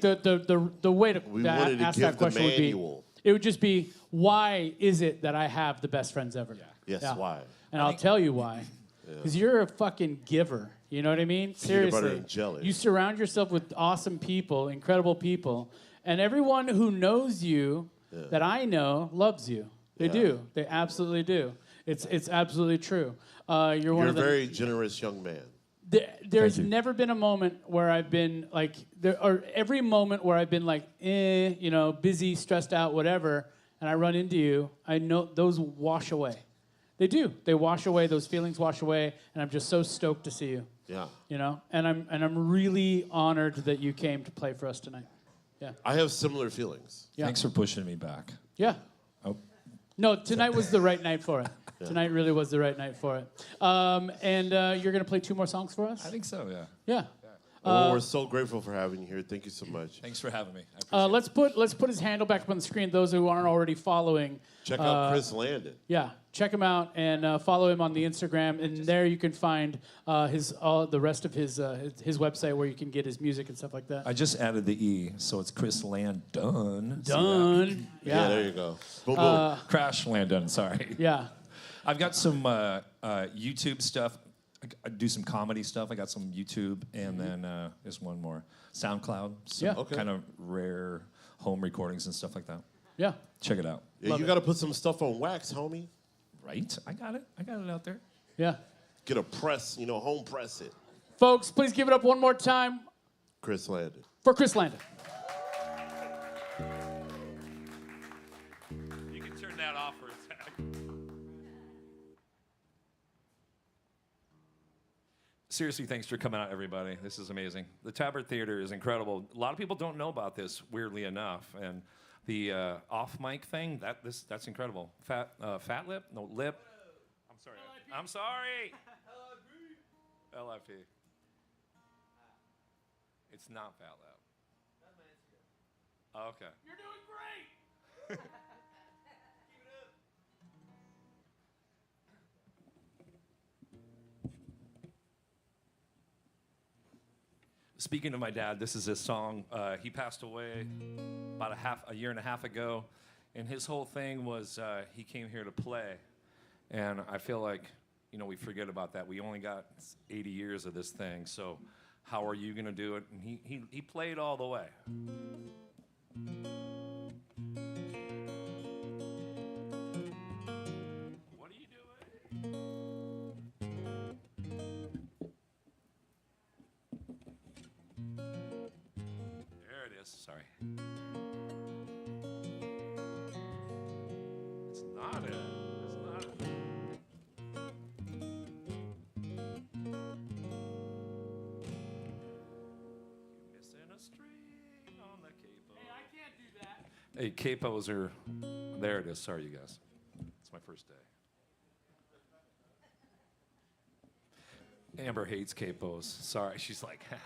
the way to we wanted to ask give that question the would be manual. it would just be why is it that I have the best friends ever? Yes, why? And I'll tell you why. Because you're a fucking giver. You know what I mean? Seriously. butter and jelly. You surround yourself with awesome people, incredible people, and everyone who knows you that I know loves you. They do. They absolutely do. It's absolutely true. You're one You're a of the very generous young man. There's never been a moment where I've been like, or every moment where I've been like, busy, stressed out, whatever, and I run into you, I know those wash away. They do. They wash away. Those feelings wash away, and I'm just so stoked to see you. Yeah. You know, and I'm really honored that you came to play for us tonight. Yeah. I have similar feelings. Yeah. Thanks for pushing me back. Yeah. Oh. No, tonight was the right night for it. Tonight really was the right night for it. And you're gonna play 2 more songs for us? I think so. Yeah. Yeah. Well, we're so grateful for having you here. Thank you so much. Thanks for having me. I appreciate Let's put his handle back up on the screen. Those who aren't already following. Check out Chris Landon. Yeah, check him out and follow him on the Instagram, and there you can find the rest of his website where you can get his music and stuff like that. I just added the E, so it's Chris Landon. Done. Yeah, there you go. Boom, boom. Crash Landon, sorry. Yeah. I've got some YouTube stuff. I do some comedy stuff. I got some YouTube, and then there's one more. SoundCloud. Some kind of rare home recordings and stuff like that. Yeah. Check it out. Yeah, you got to put some stuff on wax, homie. Right? I got it. I got it out there. Yeah. Get a press, home press it. Folks, please give it up one more time Chris Landon. for Chris Landon. You can turn that off for a sec. Seriously, thanks for coming out, everybody. This is amazing. The Tabard Theatre is incredible. A lot of people don't know about this, weirdly enough. And the off-mic thing, that's incredible. Fat lip? No, lip. I'm sorry. I'm sorry. LIP. It's not Fat Lab. Oh, okay. You're doing great. Speaking of my dad, this is his song. He passed away about a year and a half ago, and his whole thing was he came here to play, and I feel like we forget about that. We only got 80 years of this thing, so how are you gonna do it? And he played all the way. What are you doing? There it is. Sorry. It's not it. It's not it. You're missing a string on the capo. Hey, I can't do that. Hey, capos are. There it is. Sorry, you guys. It's my first day. Amber hates capos. Sorry. She's like, ha.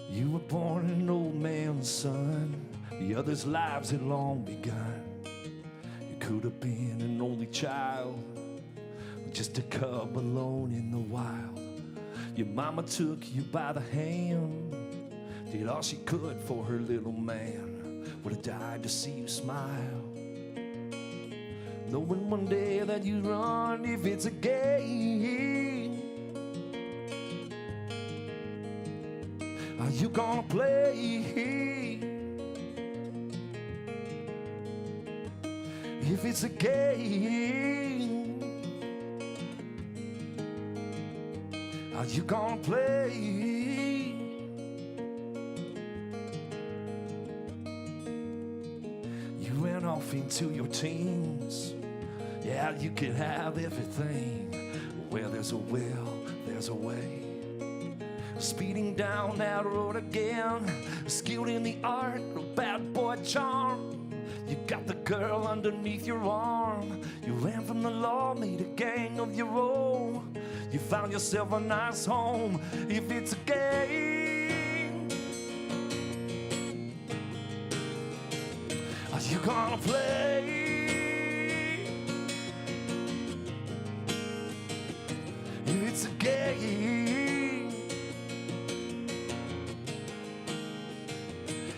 You were born an old man's son. The others' lives had long begun. You could have been an only child, just a cub alone in the wild. Your mama took you by the hand, did all she could for her little man. Would have died to see you smile, knowing one day that you'd run if it's a game. Are you gonna play if it's a game? Are you gonna play? You ran off into your teens. Yeah, you could have everything. Where there's a will, there's a way. Speeding down that road again, skilled in the art of bad boy charm. You got the girl underneath your arm. You ran from the law, made a gang of your own. You found yourself a nice home. If it's a game, are you gonna play? If it's a game,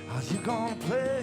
are you gonna play?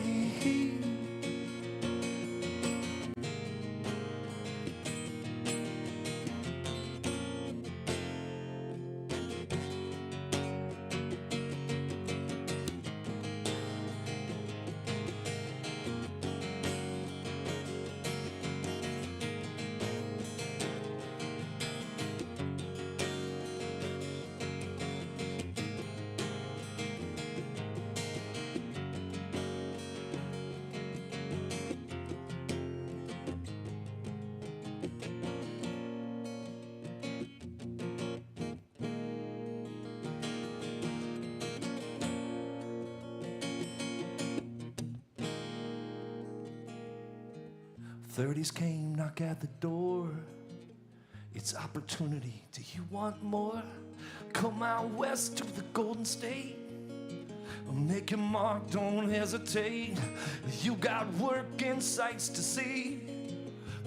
'30s came, knock at the door. It's opportunity. Do you want more? Come out west to the Golden State. Make your mark, don't hesitate. You got work and sights to see.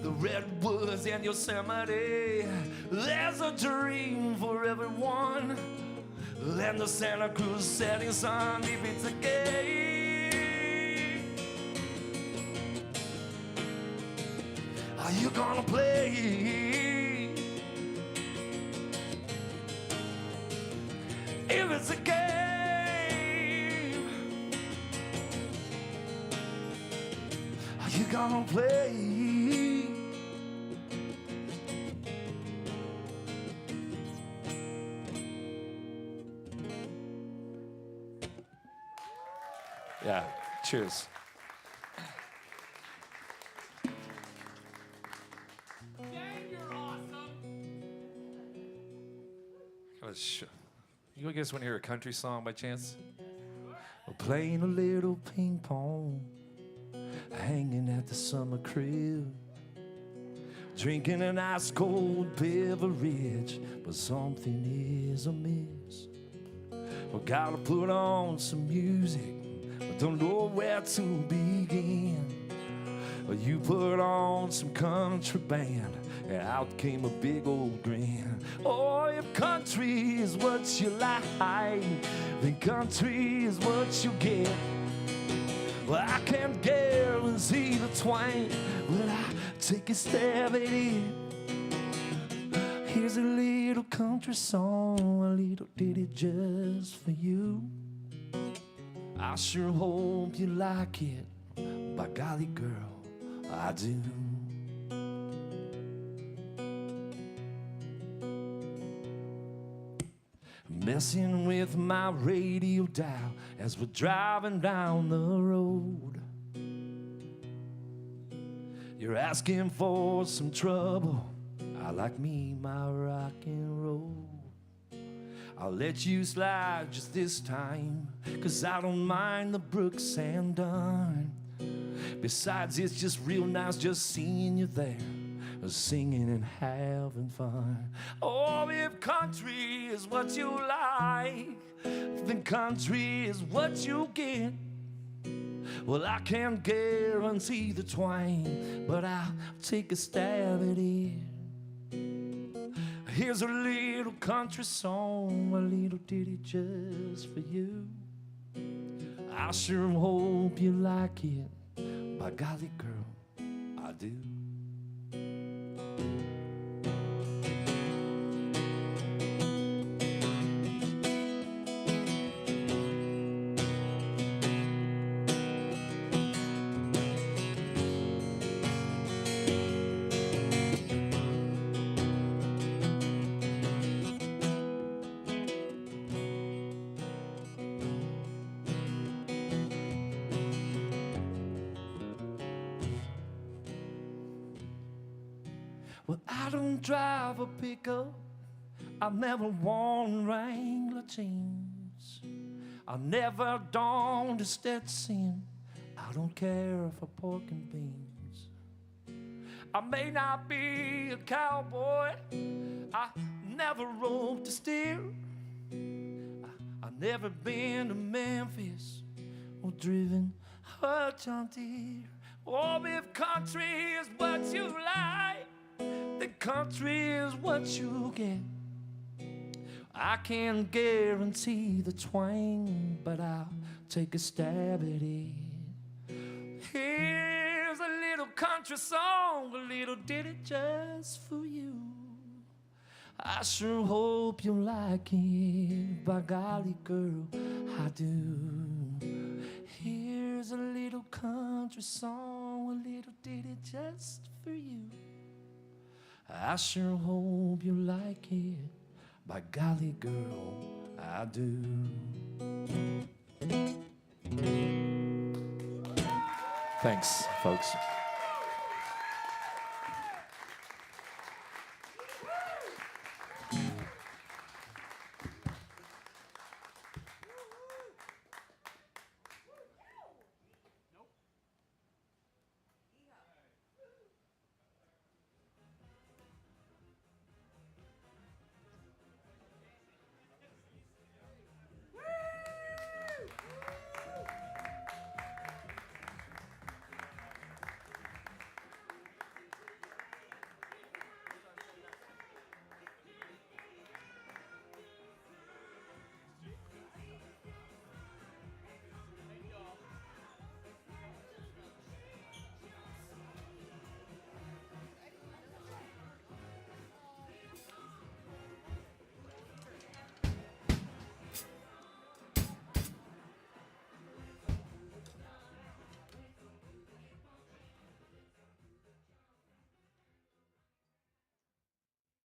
The redwoods and Yosemite. There's a dream for everyone. And the Santa Cruz setting sun. If it's a game, are you gonna play? If it's a game, are you gonna play? Yeah, cheers. Gang, you're awesome. You guys want to hear a country song by chance? playing a little ping pong, hanging at the summer crib, drinking an ice cold beverage, but something is amiss. Well, gotta put on some music, but don't know where to begin. Well, you put on some country band, and out came a big old grin. Oh, if country is what you like, then country is what you get. Well, I can't guarantee the twang, but I take a stab at it. Here's a little country song, a little ditty just for you. I sure hope you like it, by golly girl, I do. Messing with my radio dial as we're driving down the road. You're asking for some trouble. I like me my rock and roll. I'll let you slide just this time, 'cause I don't mind the Brooks and Dunn. Besides, it's just real nice just seeing you there, singing and having fun. Oh, if country is what you like, then country is what you get. Well, I can't guarantee the twang, but I'll take a stab at it. Here's a little country song, a little ditty just for you. I sure hope you like it, by golly girl, I do. Well, I don't drive a pickup. I've never worn Wrangler jeans. I never donned a Stetson. I don't care for pork and beans. I may not be a cowboy. I never roped a steer. I've never been to Memphis or driven a John Deere. Oh, if country is what you like, the country is what you get. I can't guarantee the twang, but I'll take a stab at it. Here's a little country song, a little ditty just for you. I sure hope you like it, by golly girl, I do. Here's a little country song, a little ditty just for you. I sure hope you like it, by golly girl, I do. Thanks, folks.